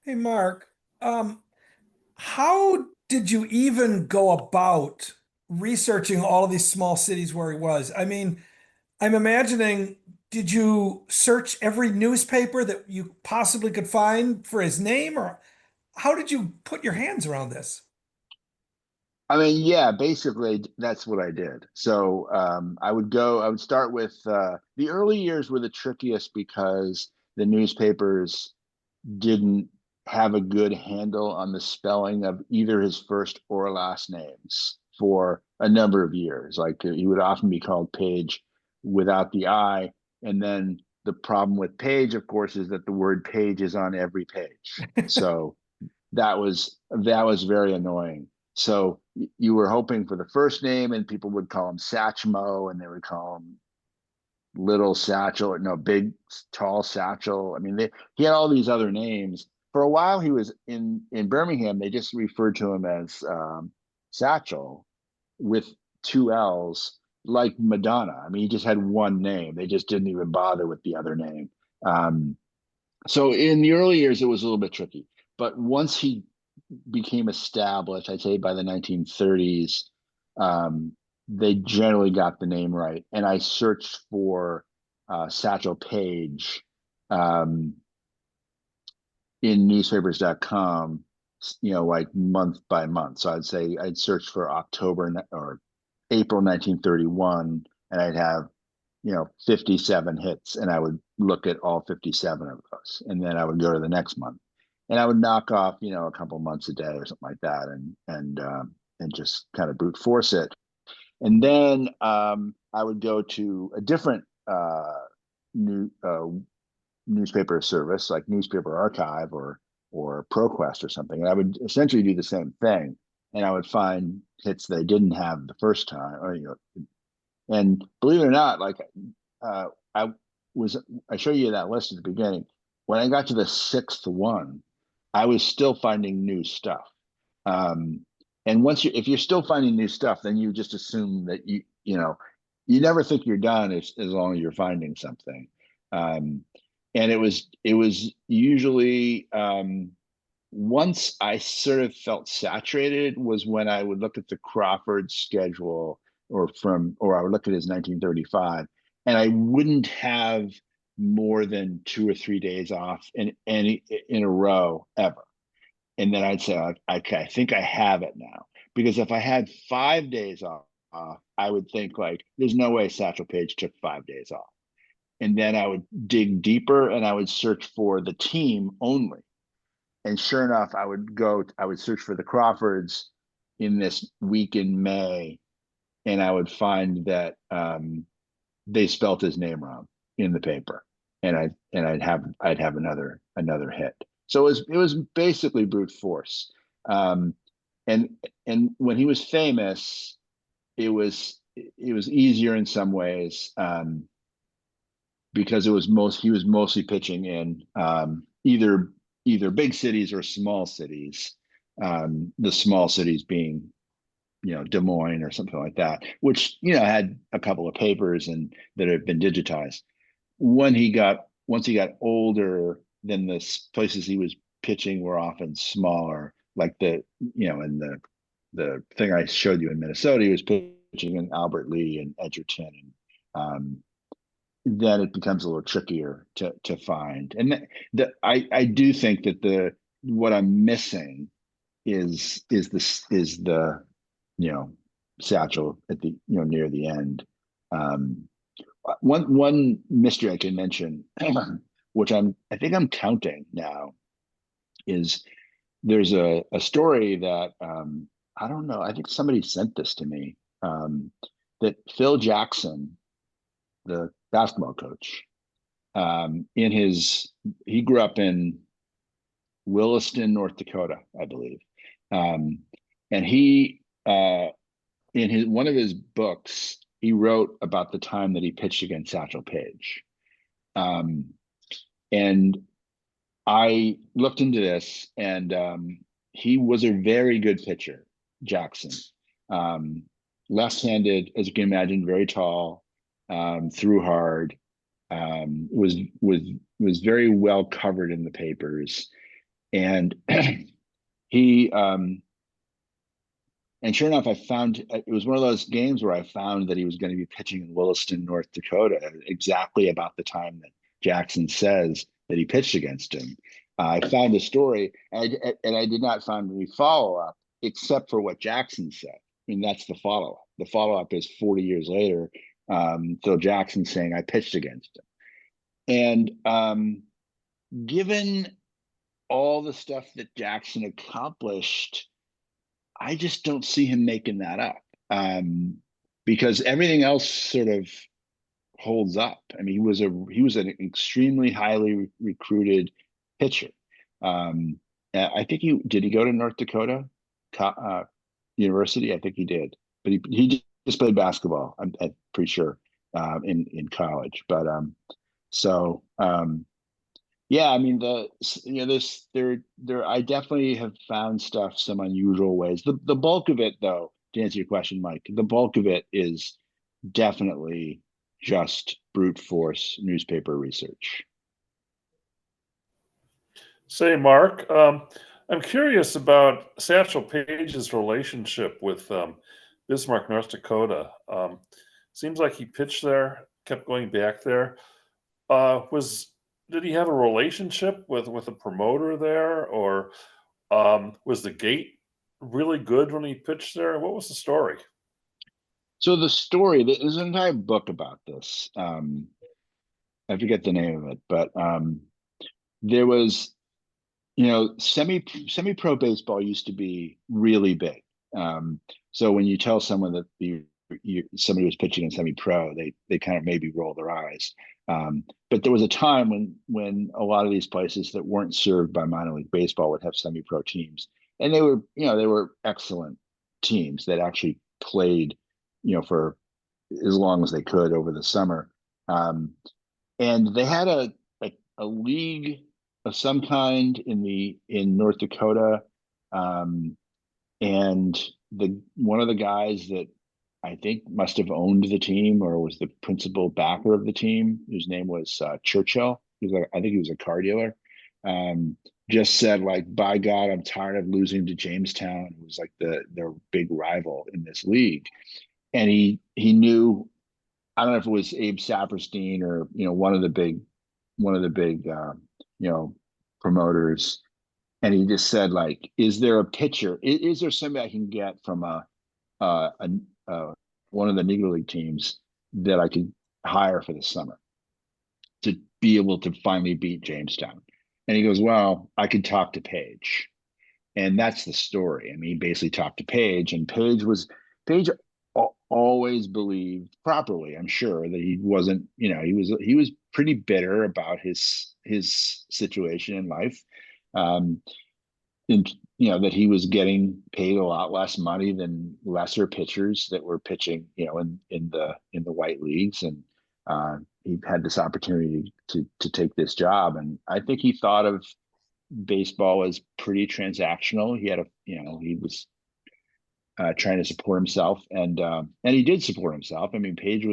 Hey, Mark, how did you even go about researching all of these small cities where he was? I'm imagining, did you search every newspaper that you possibly could find for his name, or how did you put your hands around this? Yeah, basically that's what I did. So I would start with the early years were the trickiest because the newspapers didn't have a good handle on the spelling of either his first or last names for a number of years. Like, he would often be called Page without the I. And then the problem with Page, of course, is that the word page is on every page. So that was very annoying. So you were hoping for the first name, and people would call him Satchmo, and they would call him Little Satchel, or no, Big Tall Satchel. He had all these other names. For a while, he was in Birmingham. They just referred to him as Satchel with two L's, like Madonna. I mean, he just had one name. They just didn't even bother with the other name. So in the early years, it was a little bit tricky. But once he became established, I'd say by the 1930s, they generally got the name right. And I searched for Satchel Paige in newspapers.com, like month by month. So I'd say I'd search for October or April 1931, and I'd have 57 hits, and I would look at all 57 of those, and then I would go to the next month, and I would knock off a couple months a day or something like that, and just kind of brute force it. And then I would go to a different newspaper service like Newspaper Archive or ProQuest or something, and I would essentially do the same thing, and I would find hits that I didn't have the first time, or and believe it or not, like I showed you that list at the beginning. When I got to the sixth one, I was still finding new stuff. And if you're still finding new stuff, then you just assume that you never think you're done as long as you're finding something. And it was usually once I sort of felt saturated was when I would look at the Crawford schedule or I would look at his 1935, and I wouldn't have more than 2 or 3 days off in a row ever. And then I'd say, okay, I think I have it now. Because if I had 5 days off, I would think like, there's no way Satchel Paige took 5 days off. And then I would dig deeper and I would search for the team only. And sure enough, I would search for the Crawfords in this week in May, and I would find that they spelt his name wrong in the paper, and I'd have another hit. So it was basically brute force. And when he was famous, it was easier in some ways because he was mostly pitching in either big cities or small cities. The small cities being Des Moines or something like that, which had a couple of papers and that have been digitized. Once he got older, then the places he was pitching were often smaller, like and the thing I showed you in Minnesota, he was pitching in Albert Lee and Edgerton, and then it becomes a little trickier to find. And I do think that what I'm missing is the Satchel at the near the end. One mystery I can mention, which I think I'm counting now, is there's a story that I don't know. I think somebody sent this to me, that Phil Jackson, the basketball coach, he grew up in Williston, North Dakota, I believe, and he in one of his books, he wrote about the time that he pitched against Satchel Paige. And I looked into this, and he was a very good pitcher, Jackson. Left-handed, as you can imagine, very tall, threw hard, was very well covered in the papers. And he and sure enough, it was one of those games where I found that he was going to be pitching in Williston, North Dakota, exactly about the time that Jackson says that he pitched against him. I found the story, and I did not find any follow-up except for what Jackson said. I mean, that's the follow-up. The follow-up is 40 years later, Phil Jackson saying, I pitched against him. And given all the stuff that Jackson accomplished, I just don't see him making that up, because everything else sort of holds up. I mean, he was an extremely highly recruited pitcher. I think did he go to North Dakota University? I think he did, but he just played basketball. I'm pretty sure in college. But yeah, I mean, I definitely have found stuff some unusual ways. The bulk of it, though, to answer your question, Mike, the bulk of it is definitely just brute force newspaper research. Say, Mark, I'm curious about Satchel Paige's relationship with Bismarck, North Dakota. Seems like he pitched there, kept going back there. Did he have a relationship with a promoter there, or was the gate really good when he pitched there? What was the story? So the story, there's an entire book about this. I forget the name of it, but there was, semi-pro baseball used to be really big. So when you tell someone that somebody was pitching in semi-pro, they kind of maybe roll their eyes. But there was a time when a lot of these places that weren't served by minor league baseball would have semi-pro teams, and they were excellent teams that actually played, for as long as they could over the summer. And they had a league of some kind in North Dakota, and one of the guys that I think must have owned the team or was the principal backer of the team, whose name was Churchill. I think he was a car dealer. Just said, like, by God, I'm tired of losing to Jamestown. It was like their big rival in this league, and he knew. I don't know if it was Abe Saperstein or one of the big promoters, and he just said, like, is there a pitcher? Is there somebody I can get from one of the Negro League teams that I could hire for the summer to be able to finally beat Jamestown? And he goes, well, I could talk to Paige. And that's the story. I mean, he basically talked to Paige, and Paige always believed properly, I'm sure, that he wasn't, he was pretty bitter about his situation in life. And that he was getting paid a lot less money than lesser pitchers that were pitching, in the white leagues, and he had this opportunity to take this job. And I think he thought of baseball as pretty transactional. He was trying to support himself, and he did support himself. I mean, Paige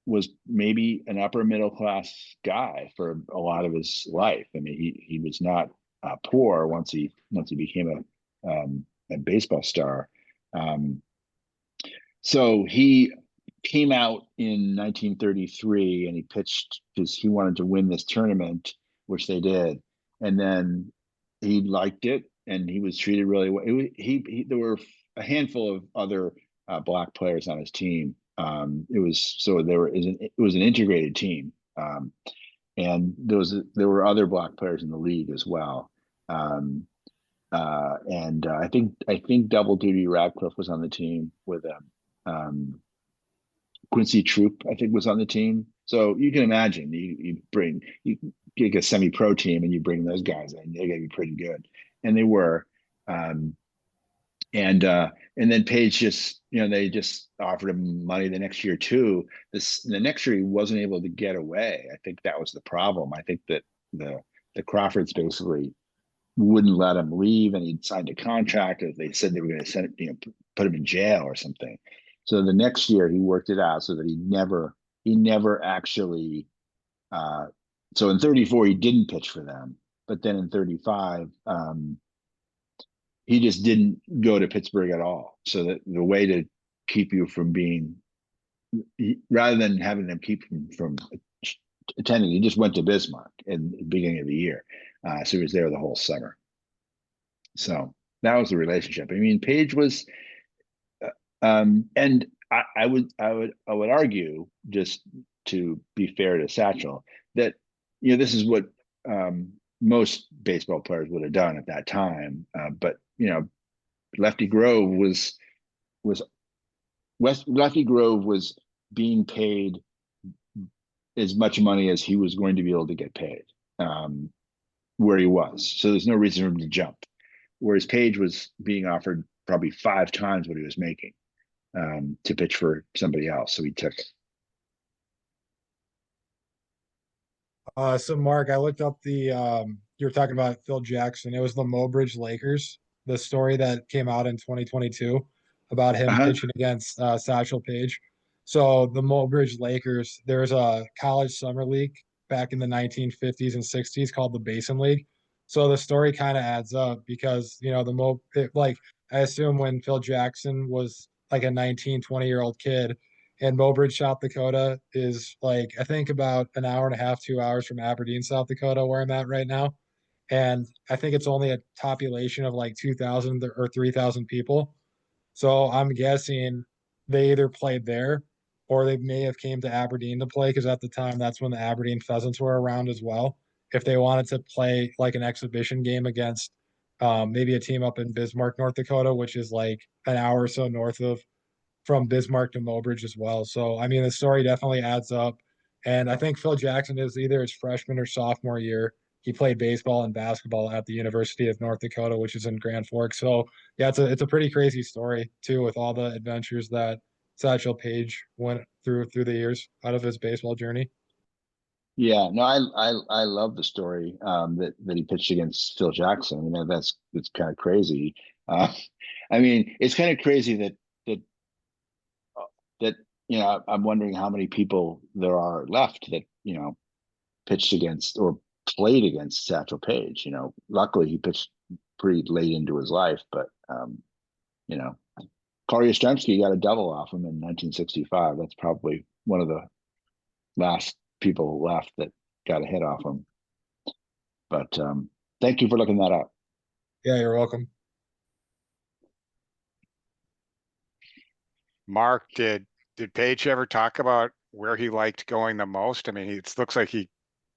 was maybe an upper middle class guy for a lot of his life. I mean, he was not poor once he became a baseball star. So he came out in 1933 and he pitched because he wanted to win this tournament, which they did, and then he liked it and he was treated really well. There were a handful of other black players on his team. It was an integrated team. And there were other black players in the league as well. And I think Double Duty Radcliffe was on the team with them. Quincy Troop, I think, was on the team. So you can imagine you get a semi-pro team and you bring those guys in, they're going to be pretty good, and they were. And then Paige they just offered him money the next year too. The next year he wasn't able to get away. I think that was the problem. I think that the Crawfords basically wouldn't let him leave, and he'd signed a contract. They said they were going to put him in jail or something. So the next year he worked it out so that he never actually. So in 34 he didn't pitch for them, but then in 35. He just didn't go to Pittsburgh at all. So that the way to keep you from rather than having them keep him from attending, he just went to Bismarck in the beginning of the year. So he was there the whole summer. So that was the relationship. I mean, Paige was, and I would argue, just to be fair to Satchel, that this is what most baseball players would have done at that time. But Lefty Grove was being paid as much money as he was going to be able to get paid where he was. So there's no reason for him to jump. Whereas Paige was being offered probably 5 times what he was making to pitch for somebody else. So he took it. So Mark, I looked up you were talking about Phil Jackson. It was the Mobridge Lakers, the story that came out in 2022 about him pitching against Satchel Paige. So the Mobridge Lakers, there's a college summer league back in the 1950s and 60s called the Basin League. So the story kind of adds up because, you know, like I assume when Phil Jackson was like a 19, 20-year-old kid, and Mobridge, South Dakota is like, I think about an hour and a half, 2 hours from Aberdeen, South Dakota, where I'm at right now. And I think it's only a population of like 2,000 or 3,000 people. So I'm guessing they either played there or they may have came to Aberdeen to play because at the time that's when the Aberdeen Pheasants were around as well. If they wanted to play like an exhibition game against maybe a team up in Bismarck, North Dakota, which is like an hour or so north of from Bismarck to Mobridge as well. So I mean the story definitely adds up. And I think Phil Jackson is either his freshman or sophomore year. He played baseball and basketball at the University of North Dakota, which is in Grand Forks. So yeah, it's a pretty crazy story too, with all the adventures that Satchel Paige went through the years out of his baseball journey. Yeah, no, I love the story that he pitched against Phil Jackson. You know, it's kind of crazy. Uh, I mean, it's kind of crazy that that you know, I'm wondering how many people there are left that, you know, pitched against or played against Satchel Paige. You know, luckily he pitched pretty late into his life, but you know, Carl Yastrzemski got a double off him in 1965. That's probably one of the last people left that got a hit off him. But thank you for looking that up. Yeah, you're welcome. Mark, did Paige ever talk about where he liked going the most? I mean, it looks like he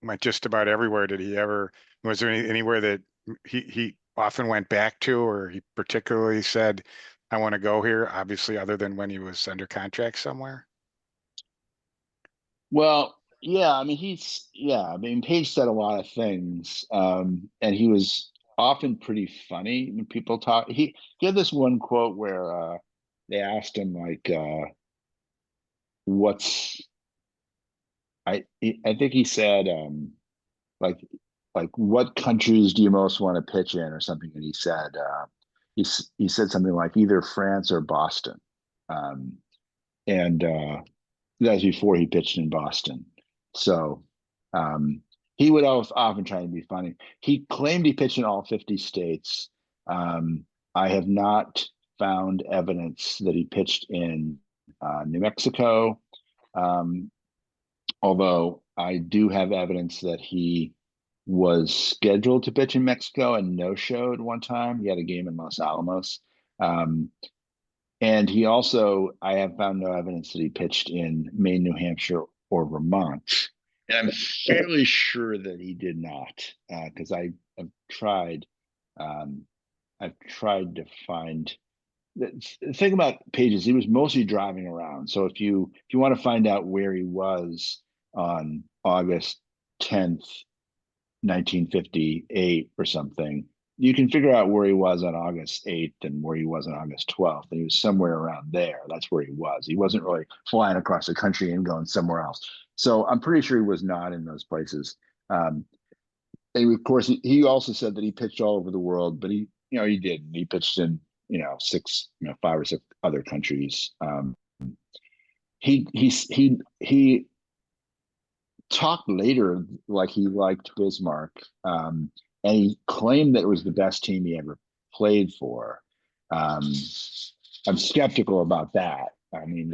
went just about everywhere. Was there anywhere that he often went back to, or he particularly said, I want to go here, obviously, other than when he was under contract somewhere? Well, yeah, I mean, I mean, Paige said a lot of things, and he was often pretty funny when people talk. He had this one quote where they asked him like, "What's?" I think he said like what countries do you most want to pitch in or something, and he said he said something like either France or Boston, um, and that was before he pitched in Boston. So he would often try to be funny. He claimed he pitched in all 50 states. I have not found evidence that he pitched in New Mexico, although I do have evidence that he was scheduled to pitch in Mexico and no-showed one time. He had a game in Los Alamos. And he also, I have found no evidence that he pitched in Maine, New Hampshire, or Vermont. And I'm fairly sure that he did not, because I've tried to find the thing about Paige is he was mostly driving around. So if you want to find out where he was on August 10th, 1958 or something, you can figure out where he was on August 8th and where he was on August 12th. And he was somewhere around there. That's where he was. He wasn't really flying across the country and going somewhere else. So I'm pretty sure he was not in those places. And of course, he also said that he pitched all over the world, but he did. He pitched in, five or six other countries. He talked later like he liked Bismarck, and he claimed that it was the best team he ever played for. I'm skeptical about that. I mean,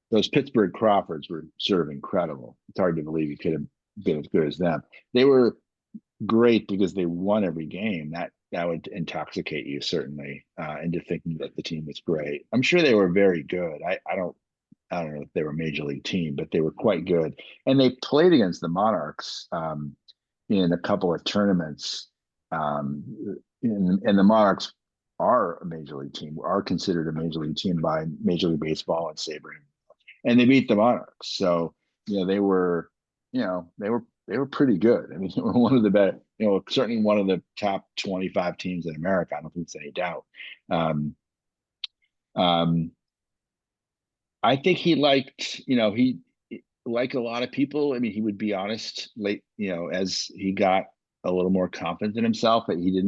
those Pittsburgh Crawfords were sort of incredible. It's hard to believe he could have been as good as them. They were great because they won every game. That would intoxicate you certainly into thinking that the team was great. I'm sure they were very good. I don't know if they were a major league team, but they were quite good. And they played against the Monarchs in a couple of tournaments. And the Monarchs are a major league team, are considered a major league team by Major League Baseball and SABR. And they beat the Monarchs. So, they were pretty good. I mean, they were one of the best, certainly one of the top 25 teams in America. I don't think there's any doubt. I think he liked, he like a lot of people. I mean, he would be honest late, as he got a little more confident in himself, but he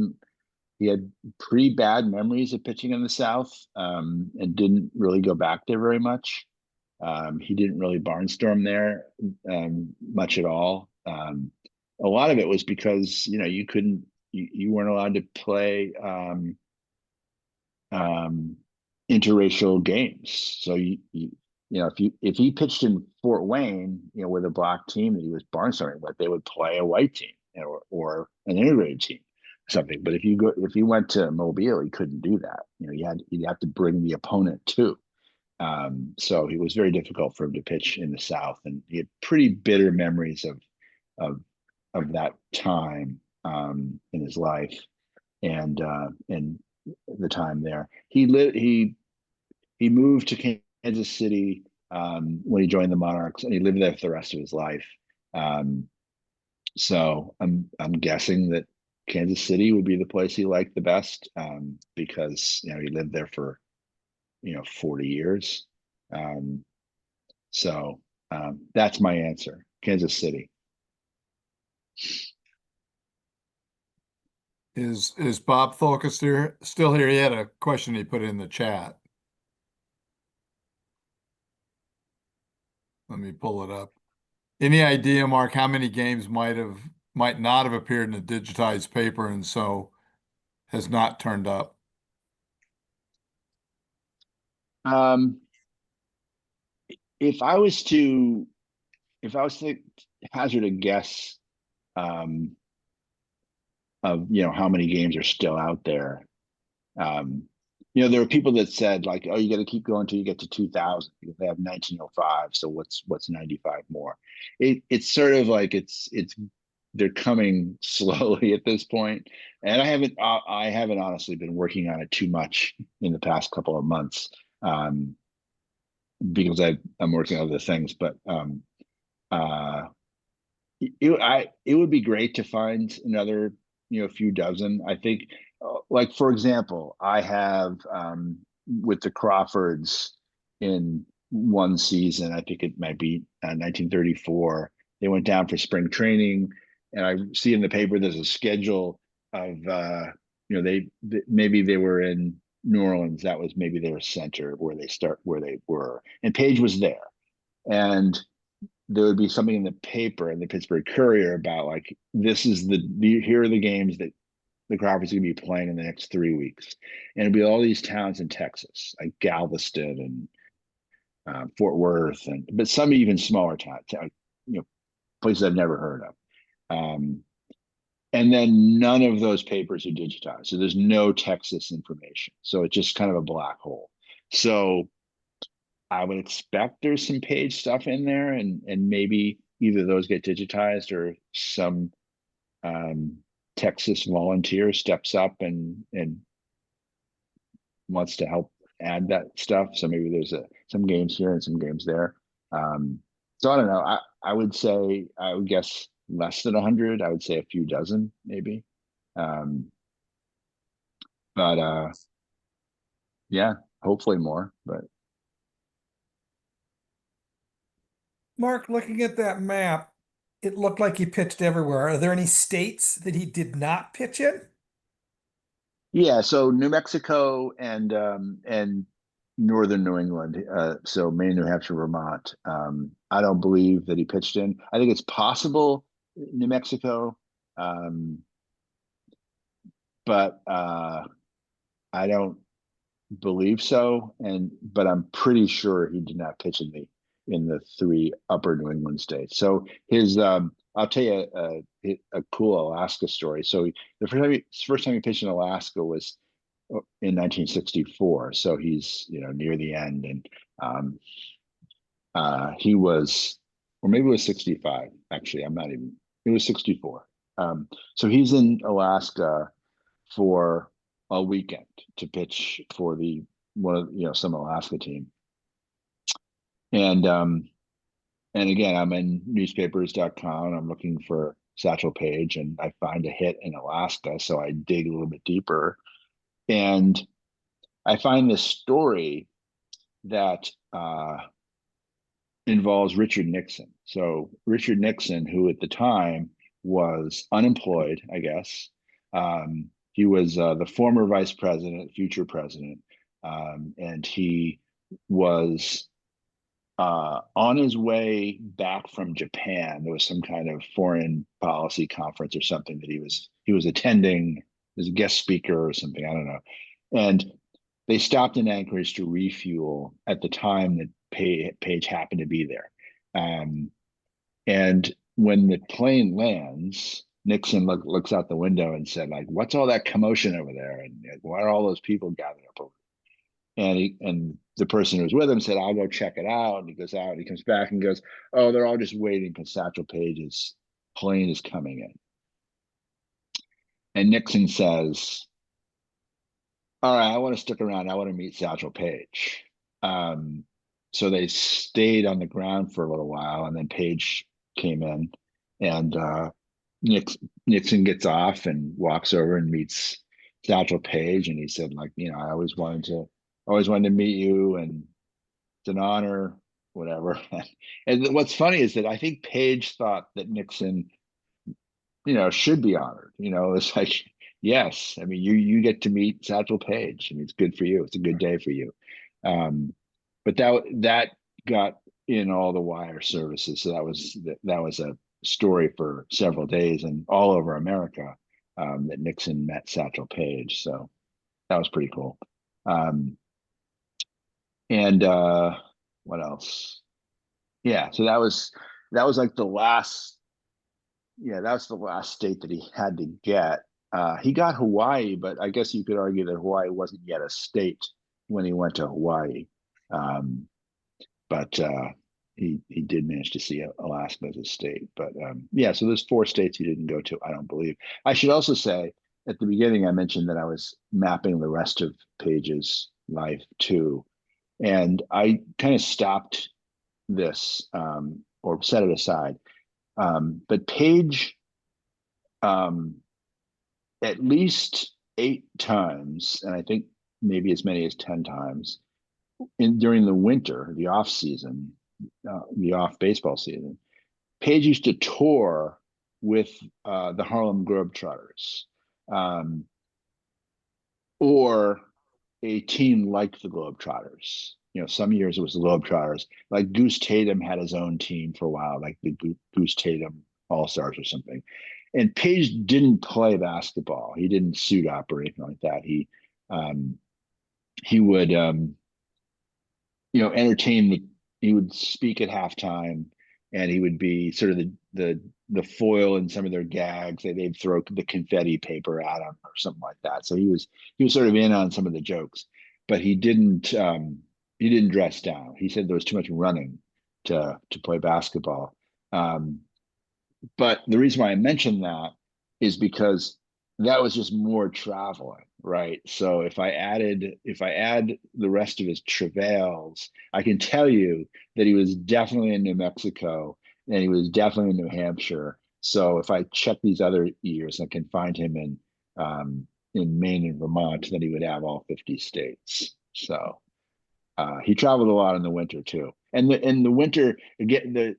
had pretty bad memories of pitching in the South, and didn't really go back there very much. He didn't really barnstorm there much at all. A lot of it was because you weren't allowed to play interracial games. So if he pitched in Fort Wayne, with a black team that he was barnstorming with, they would play a white team or an integrated team, something. But if you went to Mobile, he couldn't do that. You'd have to bring the opponent too. So it was very difficult for him to pitch in the South, and he had pretty bitter memories of that time in his life and the time there. He moved to Kansas City when he joined the Monarchs, and he lived there for the rest of his life. So I'm guessing that Kansas City would be the place he liked the best because he lived there for 40 years. So that's my answer. Kansas City. Is Bob focused here? Still here? He had a question he put in the chat. Let me pull it up. Any idea, Mark, how many games might not have appeared in a digitized paper and so has not turned up? If I was to hazard a guess of how many games are still out there, there are people that said like, oh, you got to keep going till you get to 2000 because they have 1905. So what's 95 more? It's sort of like they're coming slowly at this point, and I haven't honestly been working on it too much in the past couple of months because I'm working on other things. But it would be great to find another few dozen. I think, like for example, I have with the Crawfords in one season, I think it might be 1934. They went down for spring training, and I see in the paper there's a schedule of maybe they were in New Orleans. That was maybe their center where they were, and Paige was there, and there would be something in the paper in the Pittsburgh Courier about like, this is here are the games that the Crawfords are going to be playing in the next 3 weeks, and it'd be all these towns in Texas like Galveston and Fort Worth, but some even smaller towns, places I've never heard of. And then none of those papers are digitized, so there's no Texas information. So it's just kind of a black hole. So I would expect there's some Paige stuff in there, and maybe either those get digitized or some Texas volunteer steps up and wants to help add that stuff. So maybe there's some games here and some games there. So I don't know. I would guess less than 100. I would say a few dozen, maybe. But yeah, hopefully more. But Mark, looking at that map, it looked like he pitched everywhere. Are there any states that he did not pitch in? yeah, so New Mexico and northern New England, so Maine, New Hampshire, Vermont. I don't believe that he pitched in. I think it's possible New Mexico, but I don't believe so. But I'm pretty sure he did not pitch in the three upper New England states. So his I'll tell you a cool Alaska story. So the first time he pitched in Alaska was in 1964. So he's near the end, and he was, or maybe it was 65. Actually, I'm not even. It was 64. So he's in Alaska for a weekend to pitch for some Alaska team, and again, I'm in newspapers.com and I'm looking for Satchel Paige, and I find a hit in Alaska. So I dig a little bit deeper, and I find this story that involves Richard Nixon. So Richard Nixon, who at the time was unemployed, I guess. He was the former vice president, future president, and he was on his way back from Japan, there was some kind of foreign policy conference or something that he was attending as a guest speaker or something. I don't know. And they stopped in Anchorage to refuel at the time that Page happened to be there. And when the plane lands, Nixon looks out the window and said, like, "What's all that commotion over there? And why are all those people gathered up over?" And the person who was with him said, "I'll go check it out." And he goes out and he comes back and goes, "Oh, they're all just waiting because Satchel Paige's plane is coming in." And Nixon says, "All right, I want to stick around. I want to meet Satchel Paige." So they stayed on the ground for a little while, and then Paige came in, and Nixon gets off and walks over and meets Satchel Paige, and he said, like, "I always wanted to meet you, and it's an honor, whatever." And what's funny is that I think Paige thought that Nixon, should be honored. It's like, yes, I mean, you get to meet Satchel Paige. I mean, it's good for you. It's a good day for you. But that got in all the wire services. So that was a story for several days and all over America, that Nixon met Satchel Paige. So that was pretty cool. And what else? Yeah, so that was like the last. Yeah, that was the last state that he had to get. He got Hawaii, but I guess you could argue that Hawaii wasn't yet a state when he went to Hawaii. But he did manage to see Alaska as a state. But yeah, so there's 4 states he didn't go to, I don't believe. I should also say, at the beginning, I mentioned that I was mapping the rest of Paige's life too. And I kind of stopped this, or set it aside. But Paige, at least 8 times, and I think maybe as many as 10 times, during the winter, the off season, the off baseball season, Paige used to tour with the Harlem Globetrotters, or a team like the Globetrotters. Some years it was the Globetrotters. Like Goose Tatum had his own team for a while, like the Goose Tatum All-Stars or something. And Paige didn't play basketball. He didn't suit up or anything like that. He would entertain. He would speak at halftime, and he would be sort of the foil in some of their gags. They'd throw the confetti paper at him or something like that. So he was sort of in on some of the jokes, but he didn't dress down. He said there was too much running to play basketball. But the reason why I mentioned that is because that was just more traveling, right? So if I add the rest of his travails, I can tell you that he was definitely in New Mexico and he was definitely in New Hampshire. So if I check these other years, I can find him in Maine and Vermont, then he would have all 50 states. So he traveled a lot in the winter too. And in the winter, again,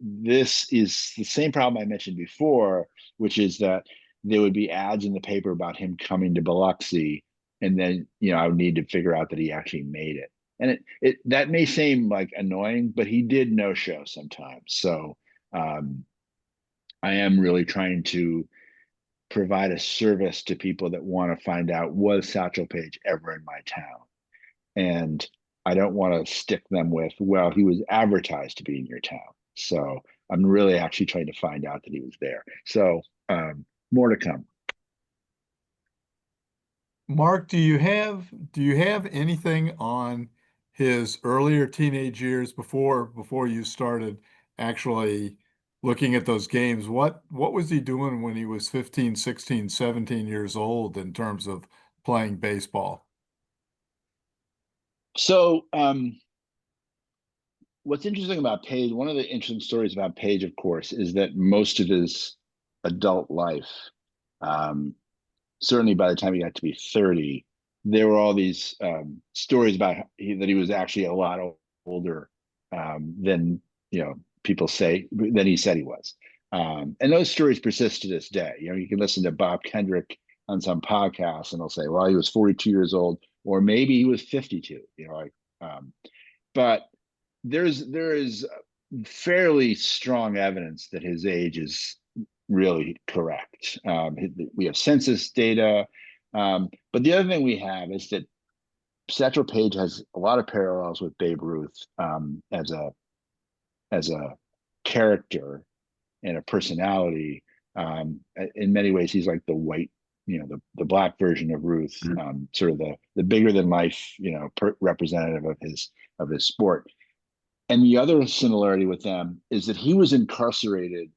this is the same problem I mentioned before, which is that there would be ads in the paper about him coming to Biloxi, and then I would need to figure out that he actually made it. And it that may seem like annoying, but he did no show sometimes. So I am really trying to provide a service to people that want to find out, was Satchel Paige ever in my town? And I don't want to stick them with, well, he was advertised to be in your town. So I'm really actually trying to find out that he was there. So more to come. Mark, do you have anything on his earlier teenage years before you started actually looking at those games? What was he doing when he was 15, 16, 17 years old in terms of playing baseball? So what's interesting about Paige, one of the interesting stories about Paige, of course, is that most of his adult life, certainly by the time he got to be 30, there were all these stories about that he was actually a lot older than people say, than he said he was. And those stories persist to this day. You can listen to Bob Kendrick on some podcasts and they'll say, well, he was 42 years old, or maybe he was 52, but there is fairly strong evidence that his age is really correct. We have census data, but the other thing we have is that Satchel Paige has a lot of parallels with Babe Ruth as a character and a personality. In many ways, he's like the white, the black version of Ruth, sort of the bigger than life, representative of his sport. And the other similarity with them is that he was incarcerated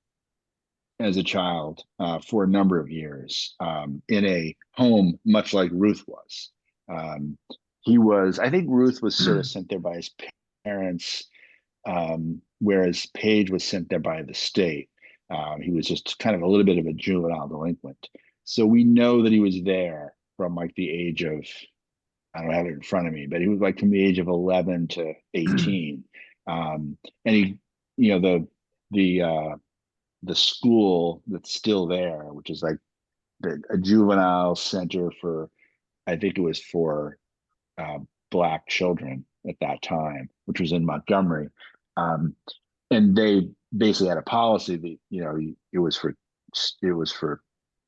as a child for a number of years in a home much like Ruth was. I think Ruth was sort of sent there by his parents, whereas Paige was sent there by the state. He was just kind of a little bit of a juvenile delinquent. So we know that he was there from like the age of, I don't have it in front of me, but he was like from the age of 11 to 18. And he, the school that's still there, which is like a juvenile center for, I think it was for Black children at that time, which was in Montgomery. And they basically had a policy that, it was for,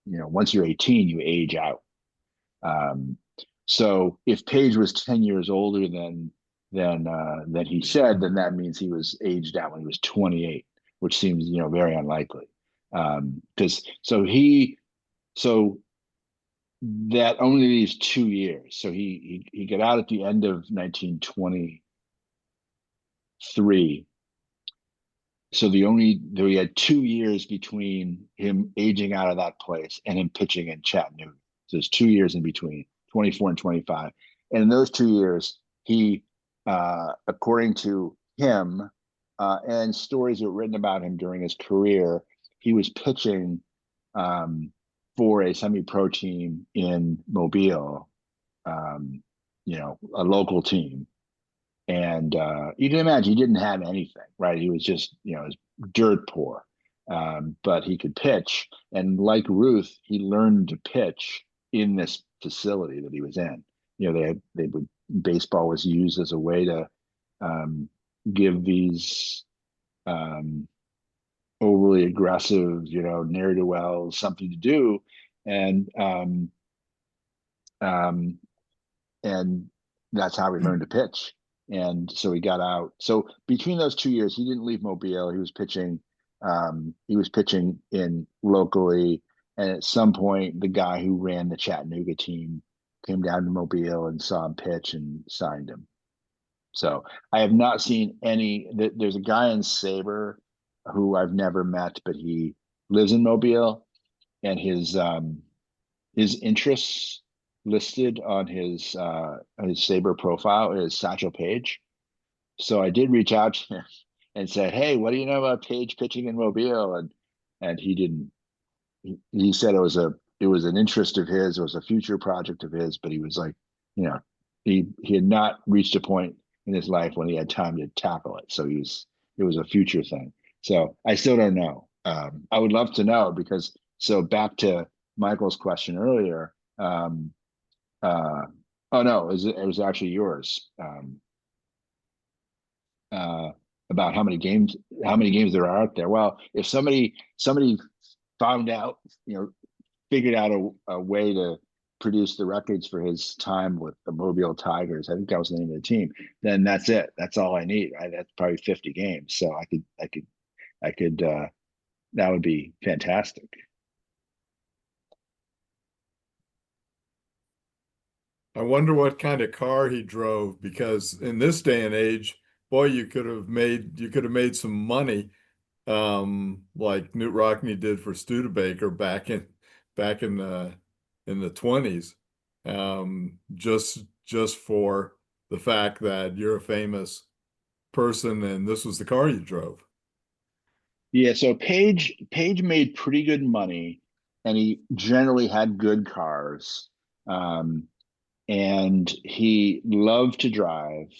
once you're 18, you age out. So if Paige was 10 years older than he said, then that means he was aged out when he was 28, which seems, very unlikely. So that only leaves 2 years. So he got out at the end of 1923. So he had 2 years between him aging out of that place and him pitching in Chattanooga. So there's 2 years in between, 24 and 25. And in those 2 years, he, according to him, and stories that were written about him during his career, he was pitching for a semi-pro team in Mobile, a local team. And you can imagine he didn't have anything, right? He was just, dirt poor, but he could pitch. And like Ruth, he learned to pitch in this facility that he was in. Baseball was used as a way to give these overly aggressive, ne'er-do-wells something to do, and that's how he learned to pitch. And so he got out. So between those 2 years, he didn't leave Mobile. He was pitching. He was pitching in locally, and at some point, the guy who ran the Chattanooga team came down to Mobile and saw him pitch and signed him. So I have not seen any. There's a guy in SABR who I've never met, but he lives in Mobile, and his interests listed on his SABR profile is Satchel Paige. So I did reach out to him and said, "Hey, what do you know about Paige pitching in Mobile?" And he didn't. He said it was an interest of his, it was a future project of his, but he was like, he had not reached a point in his life when he had time to tackle it. So it was a future thing. So I still don't know. I would love to know, because back to Michael's question earlier. Oh no, it was actually yours. About how many games there are out there. Well, if somebody found out, figured out a way to produce the records for his time with the Mobile Tigers, I think that was the name of the team, then that's it. That's all I need. That's probably 50 games. So I could that would be fantastic. I wonder what kind of car he drove, because in this day and age, boy, you could have made some money, like Knute Rockne did for Studebaker back in the 20s, just for the fact that you're a famous person and this was the car you drove. Yeah, so Paige made pretty good money, and he generally had good cars. And he loved to drive,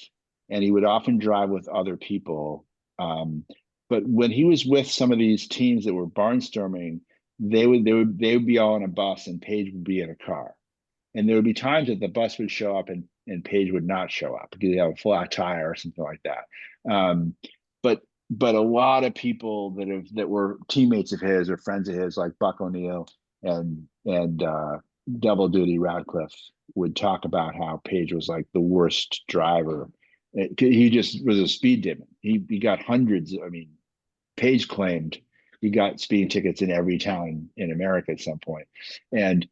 and he would often drive with other people. But when he was with some of these teams that were barnstorming, they would be all in a bus, and Paige would be in a car. And there would be times that the bus would show up, and and Paige would not show up because he'd have a flat tire or something like that. But a lot of people that were teammates of his or friends of his, like Buck O'Neill and Double Duty Radcliffe, would talk about how Paige was like the worst driver. He just was a speed demon. He got hundreds. I mean, Paige claimed he got speeding tickets in every town in America at some point. And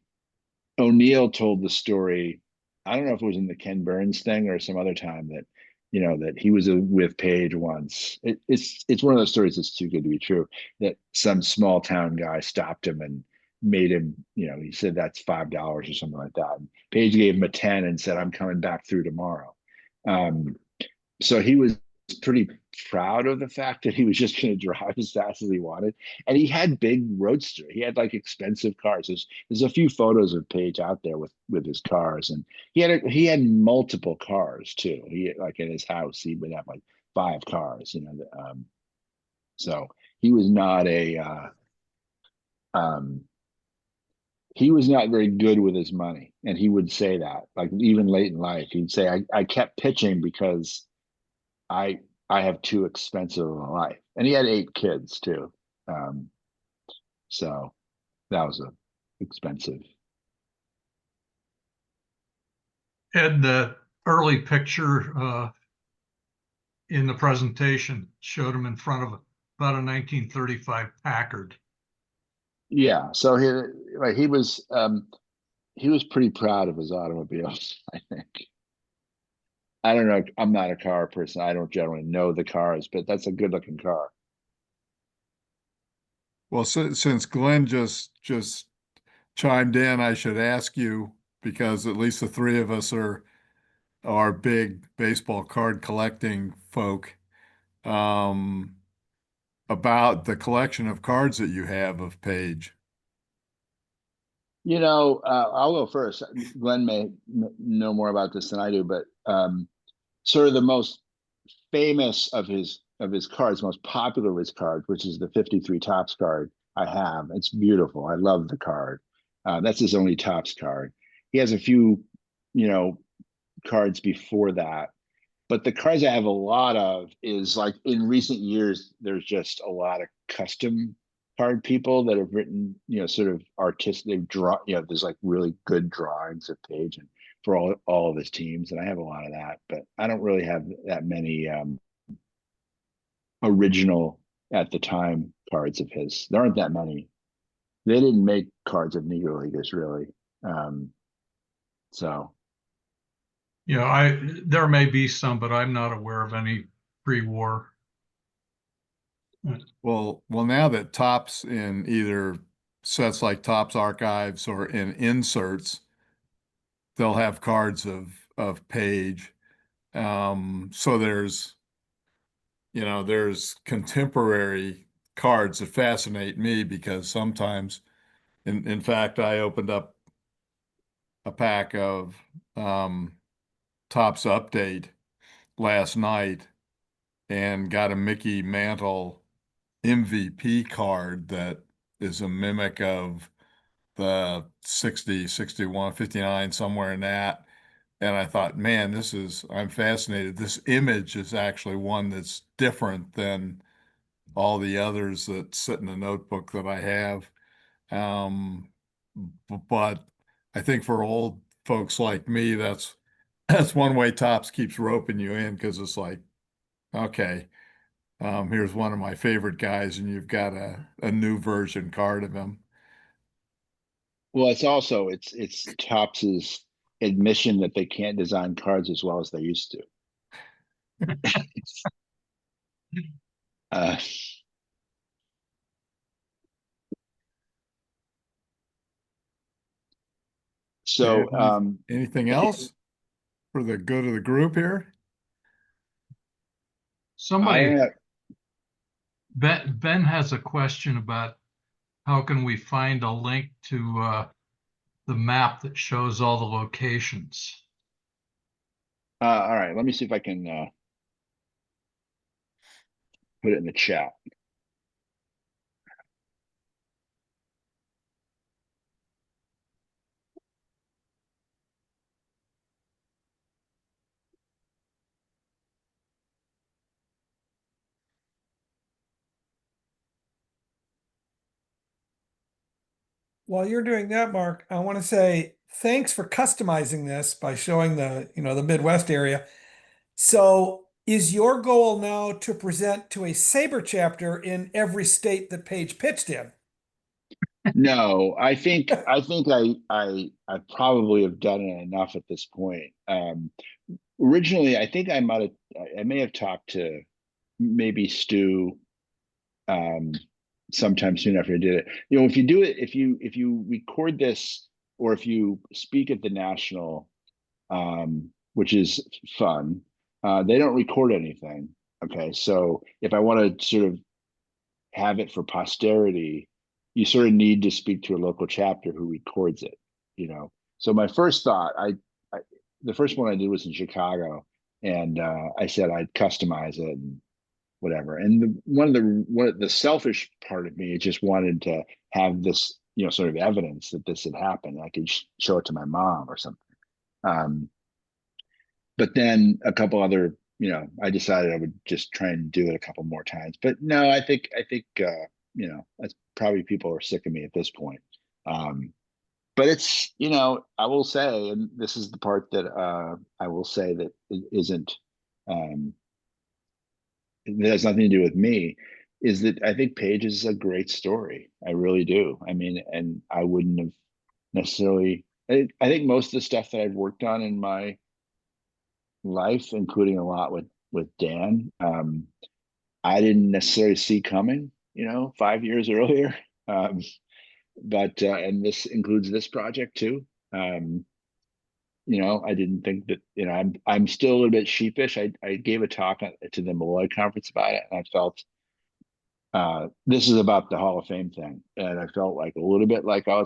O'Neill told the story. I don't know if it was in the Ken Burns thing or some other time that, that he was with Paige once. It's one of those stories that's too good to be true. That some small town guy stopped him and made him, he said that's $5 or something like that. And Paige gave him a 10 and said, "I'm coming back through tomorrow." So he was pretty proud of the fact that he was just going to drive as fast as he wanted. And he had big roadster. He had like expensive cars. There's a few photos of Paige out there with his cars, and he had multiple cars too. He, like, in his house, he would have like 5 cars. So he was not he was not very good with his money, and he would say that, like, even late in life, he'd say, I kept pitching because I have too expensive of a life." And he had 8 kids too. So that was expensive. Ed, the early picture in the presentation showed him in front of about a 1935 Packard. Yeah. So he was pretty proud of his automobiles, I think. I don't know. I'm not a car person. I don't generally know the cars, but that's a good looking car. Well, since Glenn just chimed in, I should ask you, because at least the 3 of us are big baseball card collecting folk, about the collection of cards that you have of Paige. I'll go first. Glenn may know more about this than I do, but sort of the most famous of his cards, most popular of his cards, which is the 53 Topps card I have. It's beautiful. I love the card. That's his only Topps card. He has a few, cards before that, but the cards I have a lot of is, like, in recent years, there's just a lot of custom card people that have written, sort of artistic, they've drawn, there's like really good drawings of Paige and for all of his teams. And I have a lot of that, but I don't really have that many original at the time cards of his. There aren't that many. They didn't make cards of Negro Leaguers, really. So There may be some, but I'm not aware of any pre-war. Well, now that Topps, in either sets like Topps Archives or in inserts, they'll have cards of Paige. So there's contemporary cards that fascinate me, because sometimes, in fact, I opened up a pack of Topps Update last night and got a Mickey Mantle MVP card that is a mimic of the 60, 61, 59, somewhere in that. And I thought, man, I'm fascinated. This image is actually one that's different than all the others that sit in the notebook that I have. But I think for old folks like me, that's one way Topps keeps roping you in, because it's like, okay, here's one of my favorite guys, and you've got a new version card of him. well, it's Topps's admission that they can't design cards as well as they used to. uh, so Anything else for the good of the group here? Somebody, Ben has a question about how can we find a link to the map that shows all the locations. all right, let me see if I can put it in the chat. while you're doing that, Mark, I want to say thanks for customizing this by showing the, the Midwest area. So is your goal now to present to a SABR chapter in every state that Paige pitched in? No, I probably have done it enough at this point. Originally, I think I may have talked to maybe Stu sometime soon after I did it. If you do it, if you record this, or if you speak at the national, which is fun, they don't record anything. Okay, so if I want to sort of have it for posterity, you sort of need to speak to a local chapter who records it. So my first thought, I the first one I did was in Chicago, and I said I'd customize it and whatever. And one of the selfish part of me just wanted to have this, sort of evidence that this had happened. I could show it to my mom or something. But then a couple other, I decided I would just try and do it a couple more times. But no, I think that's probably, people are sick of me at this point. But it's, I will say, and this is the part that I will say that it isn't, it has nothing to do with me, is that I think Paige is a great story. I really do. I mean, and I wouldn't have necessarily, I think most of the stuff that I've worked on in my life, including a lot with Dan, I didn't necessarily see coming, 5 years earlier. But and this includes this project too. I didn't think that, I'm still a little bit sheepish. I gave a talk to the Malloy conference about it, and I felt this is about the Hall of Fame thing, and I felt like a little bit like I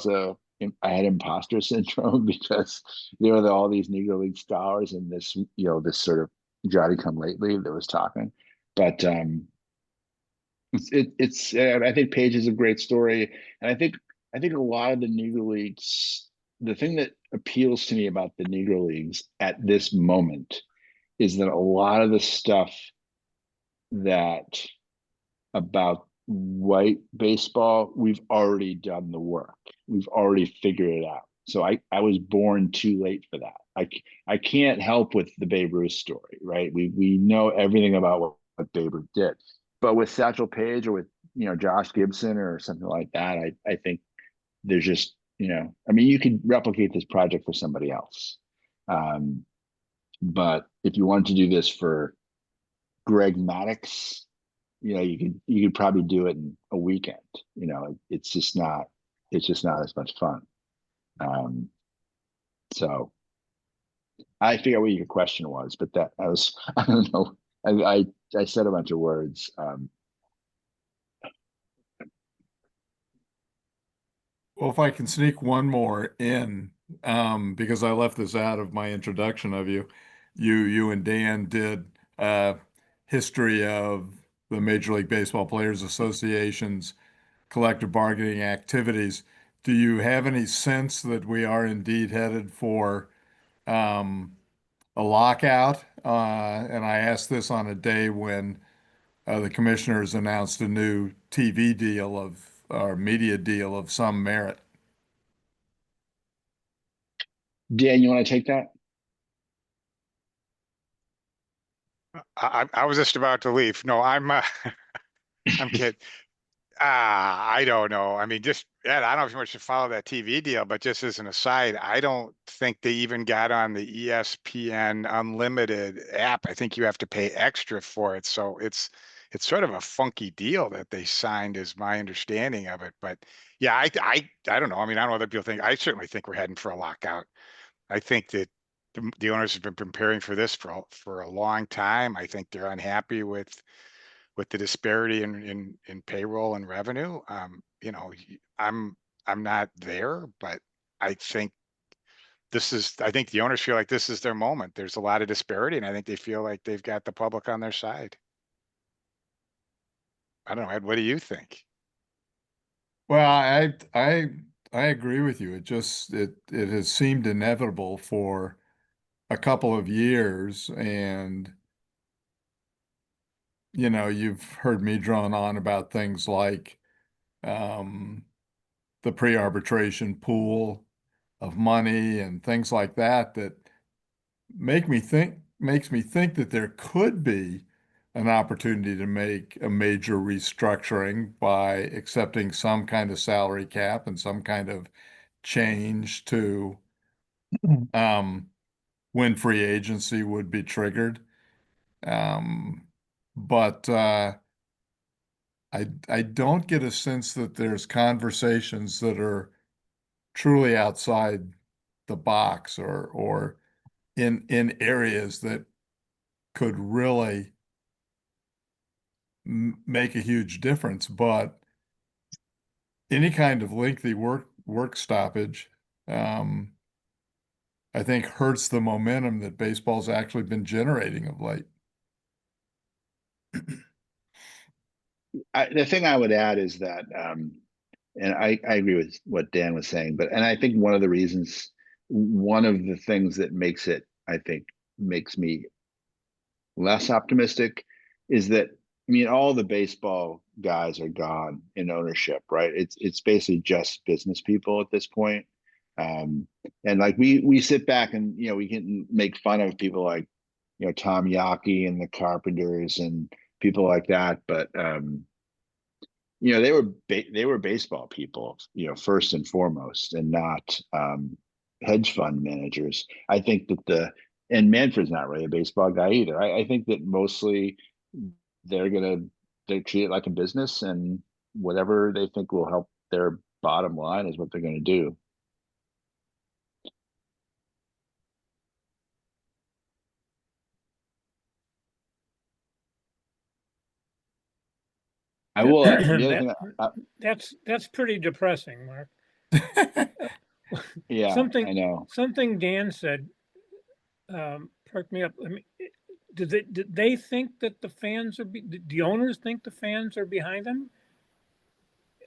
had imposter syndrome because there were all these Negro League scholars and this, this sort of Johnny come lately that was talking. But it's I think Paige is a great story, and I think a lot of the Negro Leagues, the thing that appeals to me about the Negro Leagues at this moment is that a lot of the stuff that about white baseball, we've already done the work. We've already figured it out. So I was born too late for that. I can't help with the Babe Ruth story, right? We know everything about what Babe Ruth did. But with Satchel Paige, or with, Josh Gibson or something like that, I think there's just, I mean, you could replicate this project for somebody else. But if you wanted to do this for Greg Maddux, you could probably do it in a weekend. It's just not as much fun. So I figure what your question was, but that I was I don't know. I said a bunch of words. Well, if I can sneak one more in, because I left this out of my introduction of you. You and Dan did history of the Major League Baseball Players Association's collective bargaining activities. Do you have any sense that we are indeed headed for a lockout? And I asked this on a day when the commissioners announced a new TV deal or media deal of some merit. Dan, you want to take that? I was just about to leave. No, I'm I'm kidding. I don't know. I mean, just Ed, I don't know if you want to follow that TV deal, but just as an aside, I don't think they even got on the ESPN Unlimited app. I think you have to pay extra for it. So it's sort of a funky deal that they signed, is my understanding of it. But yeah, I don't know. I mean, I don't know what other people think. I certainly think we're heading for a lockout. I think that the owners have been preparing for this for a long time. I think they're unhappy with the disparity in payroll and revenue. I'm not there, but I think I think the owners feel like this is their moment. There's a lot of disparity, and I think they feel like they've got the public on their side. I don't know, Ed, what do you think? Well, I agree with you. It has seemed inevitable for a couple of years, and you've heard me drone on about things like the pre-arbitration pool of money and things like that that makes me think that there could be an opportunity to make a major restructuring by accepting some kind of salary cap and some kind of change to when free agency would be triggered. But I don't get a sense that there's conversations that are truly outside the box or in areas that could really make a huge difference. But any kind of lengthy work stoppage, I think hurts the momentum that baseball's actually been generating of late. The thing I would add is that, and I agree with what Dan was saying, and I think one of the things that makes me less optimistic is that, I mean, all the baseball guys are gone in ownership, right? It's basically just business people at this point. And like we sit back and, you know, we can make fun of people like, you know, Tom Yaki and the Carpenters and people like that, but you know, they were baseball people, you know, first and foremost, and not hedge fund managers. I think that and Manfred's not really a baseball guy either. I think that mostly they treat it like a business, and whatever they think will help their bottom line is what they're going to do. I will. The other thing, That's pretty depressing, Mark. yeah, I know. Something Dan said perked me up. I mean, did they think that did the owners think the fans are behind them?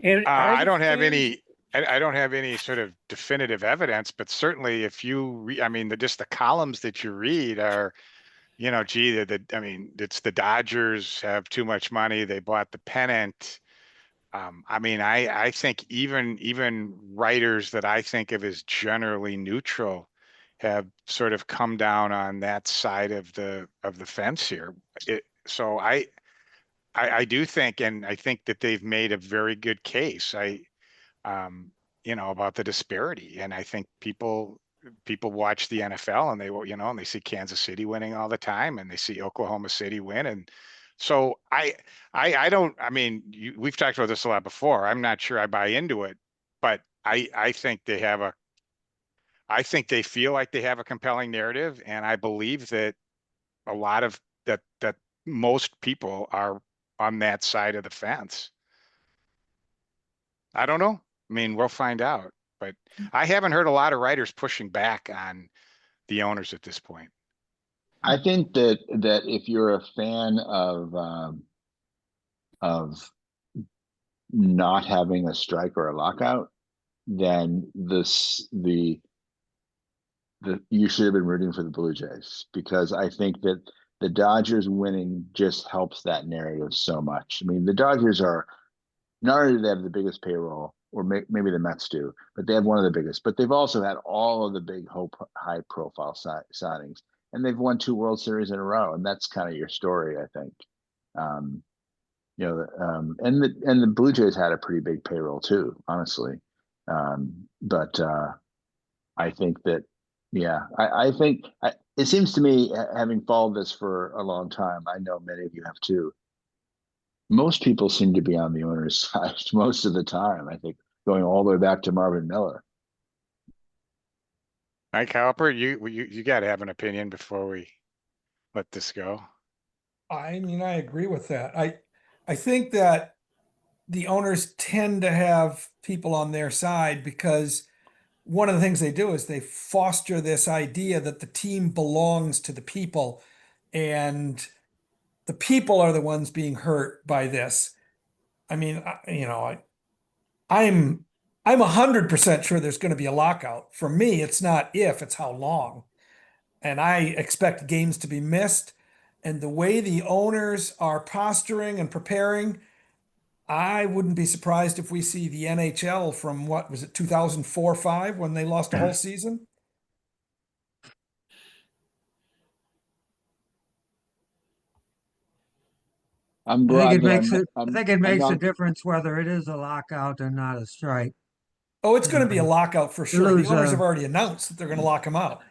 And I don't have any sort of definitive evidence, but certainly if you I mean, just the columns that you read are, you know, gee, I mean, it's the Dodgers have too much money. They bought the pennant. I mean, I think even writers that I think of as generally neutral have sort of come down on that side of the fence here. So I do think, and I think that they've made a very good case. You know, about the disparity, and I think people watch the NFL and and they see Kansas City winning all the time, and they see Oklahoma City win, and so I don't. I mean, we've talked about this a lot before. I'm not sure I buy into it, but I think I think they feel like they have a compelling narrative, and I believe that a lot of that most people are on that side of the fence. I don't know. I mean, we'll find out, but I haven't heard a lot of writers pushing back on the owners at this point. I think that if you're a fan of not having a strike or a lockout, then you should have been rooting for the Blue Jays, because I think that the Dodgers winning just helps that narrative so much. I mean, the Dodgers are not only do they have the biggest payroll, or maybe the Mets do, but they have one of the biggest. But they've also had all of the big, high-profile signings, and they've won 2 World Series in a row, and that's kind of your story, I think. You know, and the Blue Jays had a pretty big payroll too, honestly. But I think that, yeah, I think it seems to me, having followed this for a long time, I know many of you have too. Most people seem to be on the owner's side most of the time, I think, going all the way back to Marvin Miller. Mike Halper, you got to have an opinion before we let this go. I mean, I agree with that. I think that the owners tend to have people on their side because one of the things they do is they foster this idea that the team belongs to the people, and the people are the ones being hurt by this. I mean, you know, I'm 100% sure there's going to be a lockout. For me, it's not if, it's how long. And I expect games to be missed. And the way the owners are posturing and preparing, I wouldn't be surprised if we see the NHL from what was it, 2004-5 when they lost a whole season? I'm I think glad it that makes it, I I'm think it I'm makes a not. difference whether it is a lockout and not a strike. Oh, it's going to be a lockout for You sure. The lose owners a, have already announced that they're going to lock him out.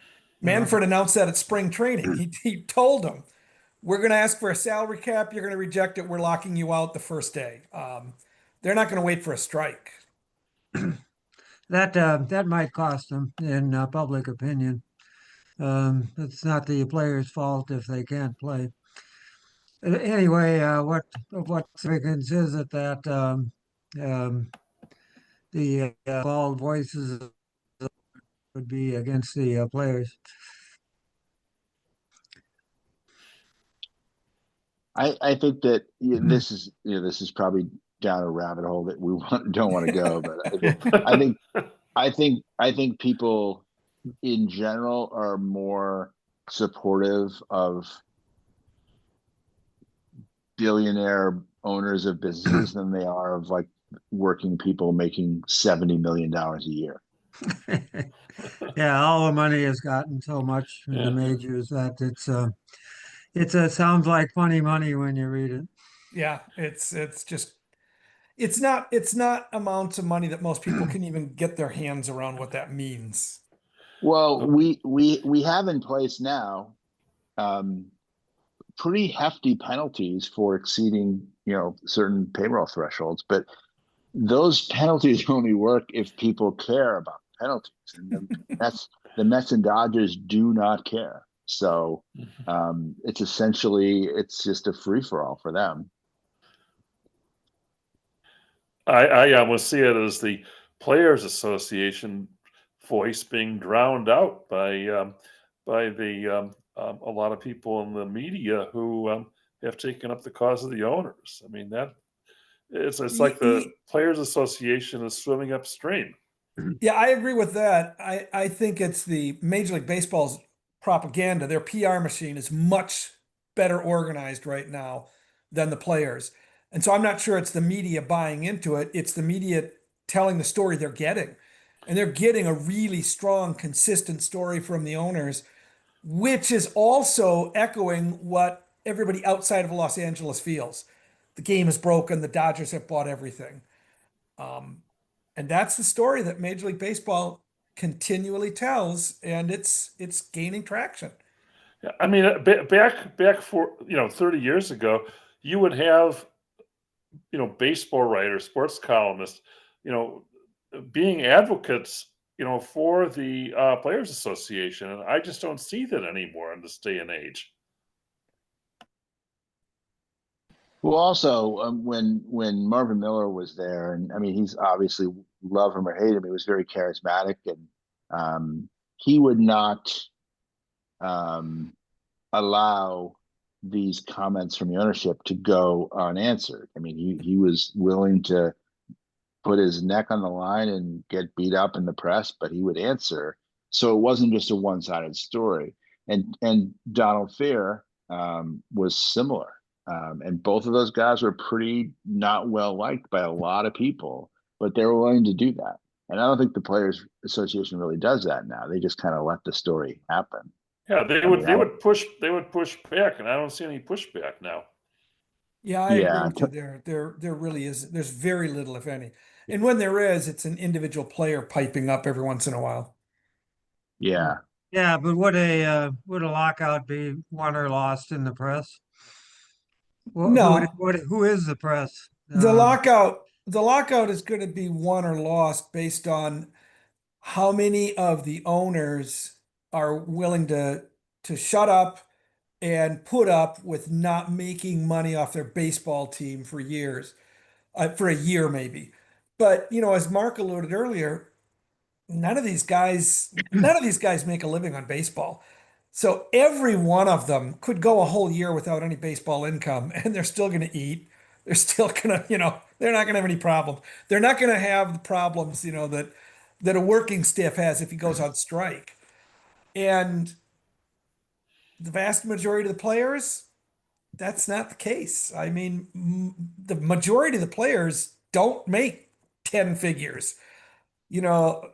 you know, Manfred announced that at spring training. He told them, "We're going to ask for a salary cap. You're going to reject it. We're locking you out the first day." They're not going to wait for a strike. that might cost them in public opinion. It's not the players' fault if they can't play. Anyway, what significance is it that um, the all voices would be against the players? I think that this is probably down a rabbit hole that don't want to go, but I think I think people in general are more supportive of billionaire owners of businesses than they are of like working people making $70 million a year. Yeah, all the money has gotten so much in the Yeah. majors that sounds like funny money when you read it. Yeah, it's just it's not amounts of money that most people can even get their hands around what that means. Well, we have in place now um, pretty hefty penalties for exceeding, certain payroll thresholds, but those penalties only work if people care about penalties, and the Mets and Dodgers do not care. So it's just a free for all for them. I almost see it as the Players Association voice being drowned out by a lot of people in the media who have taken up the cause of the owners. I mean that it's like the Players Association is swimming upstream. Yeah, I agree with that. I think it's the Major League Baseball's propaganda. Their PR machine is much better organized right now than the players. And so I'm not sure it's the media buying into it. It's the media telling the story they're getting. And they're getting a really strong, consistent story from the owners, which is also echoing what everybody outside of Los Angeles feels. The game is broken. The Dodgers have bought everything. Um, and that's the story that Major League Baseball continually tells, and it's gaining traction. Yeah, I mean, back for 30 years ago, you would have baseball writers, sports columnists, you know, being advocates, for the Players Association, and I just don't see that anymore in this day and age. Well, also when Marvin Miller was there, and I mean, he's obviously, love him or hate him, he was very charismatic, and he would not um, allow these comments from the ownership to go unanswered. I mean, he was willing to put his neck on the line and get beat up in the press, but he would answer. So it wasn't just a one-sided story. And Donald Fehr was similar. And both of those guys were pretty not well liked by a lot of people, but they were willing to do that. And I don't think the Players Association really does that now. They just kind of let the story happen. Yeah, they would push back, and I don't see any pushback now. Yeah, I agree with you there. There really is. There's very little, if any. And when there is, it's an individual player piping up every once in a while. Yeah. Yeah, but would a lockout be won or lost in the press? No, Who is the press? the lockout is going to be won or lost based on how many of the owners are willing to shut up and put up with not making money off their baseball team for years, for a year maybe. But as Mark alluded earlier, none of these guys make a living on baseball. So every one of them could go a whole year without any baseball income, and they're still going to eat. They're still gonna, they're not going to have any problems. They're not going to have the problems, that a working stiff has if he goes on strike. And the vast majority of the players, that's not the case. I mean, the majority of the players don't make 10 figures. You know,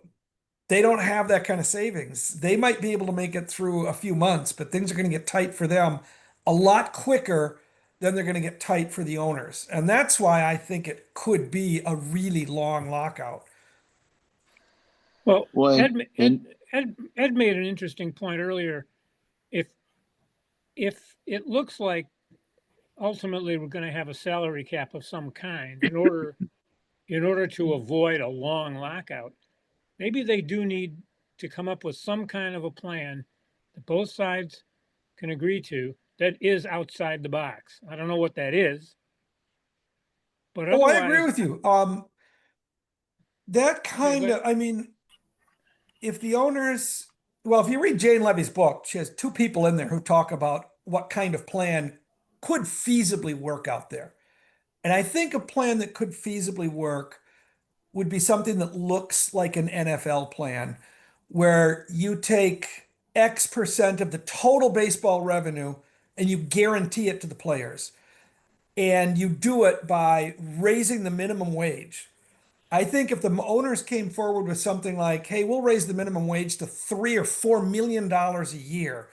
they don't have that kind of savings. They might be able to make it through a few months, but things are going to get tight for them a lot quicker than they're going to get tight for the owners. And that's why I think it could be a really long lockout. Well, Well, Ed made an interesting point earlier. If it looks like ultimately we're going to have a salary cap of some kind in order to avoid a long lockout, maybe they do need to come up with some kind of a plan that both sides can agree to that is outside the box. I don't know what that is, but Oh, I agree otherwise, with you. That yeah, kind of, I mean, if the owners, well, if you read Jane Levy's book, she has two people in there who talk about what kind of plan could feasibly work out there. And I think a plan that could feasibly work would be something that looks like an NFL plan, where you take X% of the total baseball revenue and you guarantee it to the players. And you do it by raising the minimum wage. I think if the owners came forward with something like, hey, we'll raise the minimum wage to $3 or $4 million a year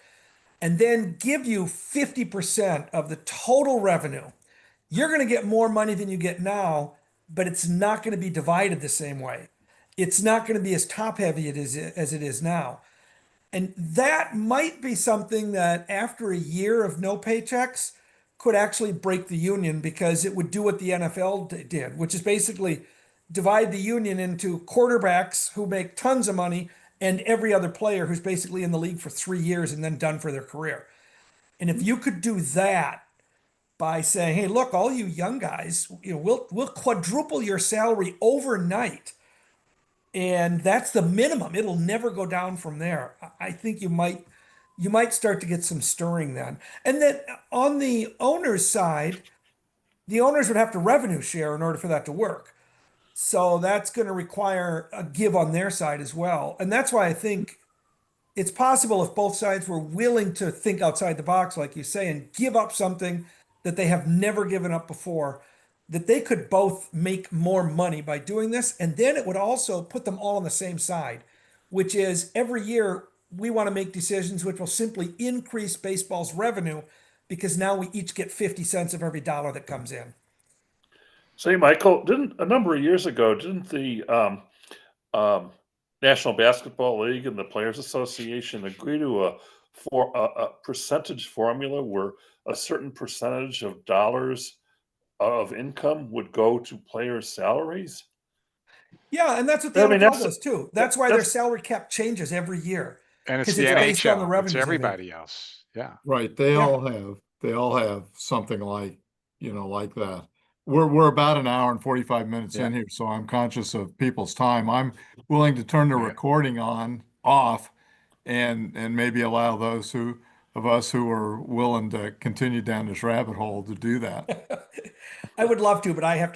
and then give you 50% of the total revenue, you're going to get more money than you get now, but it's not going to be divided the same way. It's not going to be as top heavy as it is now. And that might be something that after a year of no paychecks could actually break the union because it would do what the NFL did, which is basically divide the union into quarterbacks who make tons of money and every other player who's basically in the league for 3 years and then done for their career. And if you could do that by saying, "Hey, look, all you young guys, we'll quadruple your salary overnight," and that's the minimum. It'll never go down from there. I think you might start to get some stirring then. And then on the owner's side, the owners would have to revenue share in order for that to work. So that's going to require a give on their side as well. And that's why I think it's possible if both sides were willing to think outside the box, like you say, and give up something that they have never given up before, that they could both make more money by doing this. And then it would also put them all on the same side, which is every year we want to make decisions which will simply increase baseball's revenue because now we each get 50 cents of every dollar that comes in. Say, Michael, didn't a number of years ago, didn't the National Basketball League and the Players Association agree to a percentage formula where a certain percentage of dollars of income would go to players' salaries? Yeah, and that's what the I mean, NFL does too. That's why their that's salary cap changes every year And it's because the it's based on the NHL, it's revenues they make. everybody else. Yeah. Right, Yeah. they all have something like, like that. We're about an hour and 45 minutes Yeah. in here, so I'm conscious of people's time. I'm willing to turn the Right. recording off and maybe allow those of us who are willing to continue down this rabbit hole to do that. I would love to, but I have to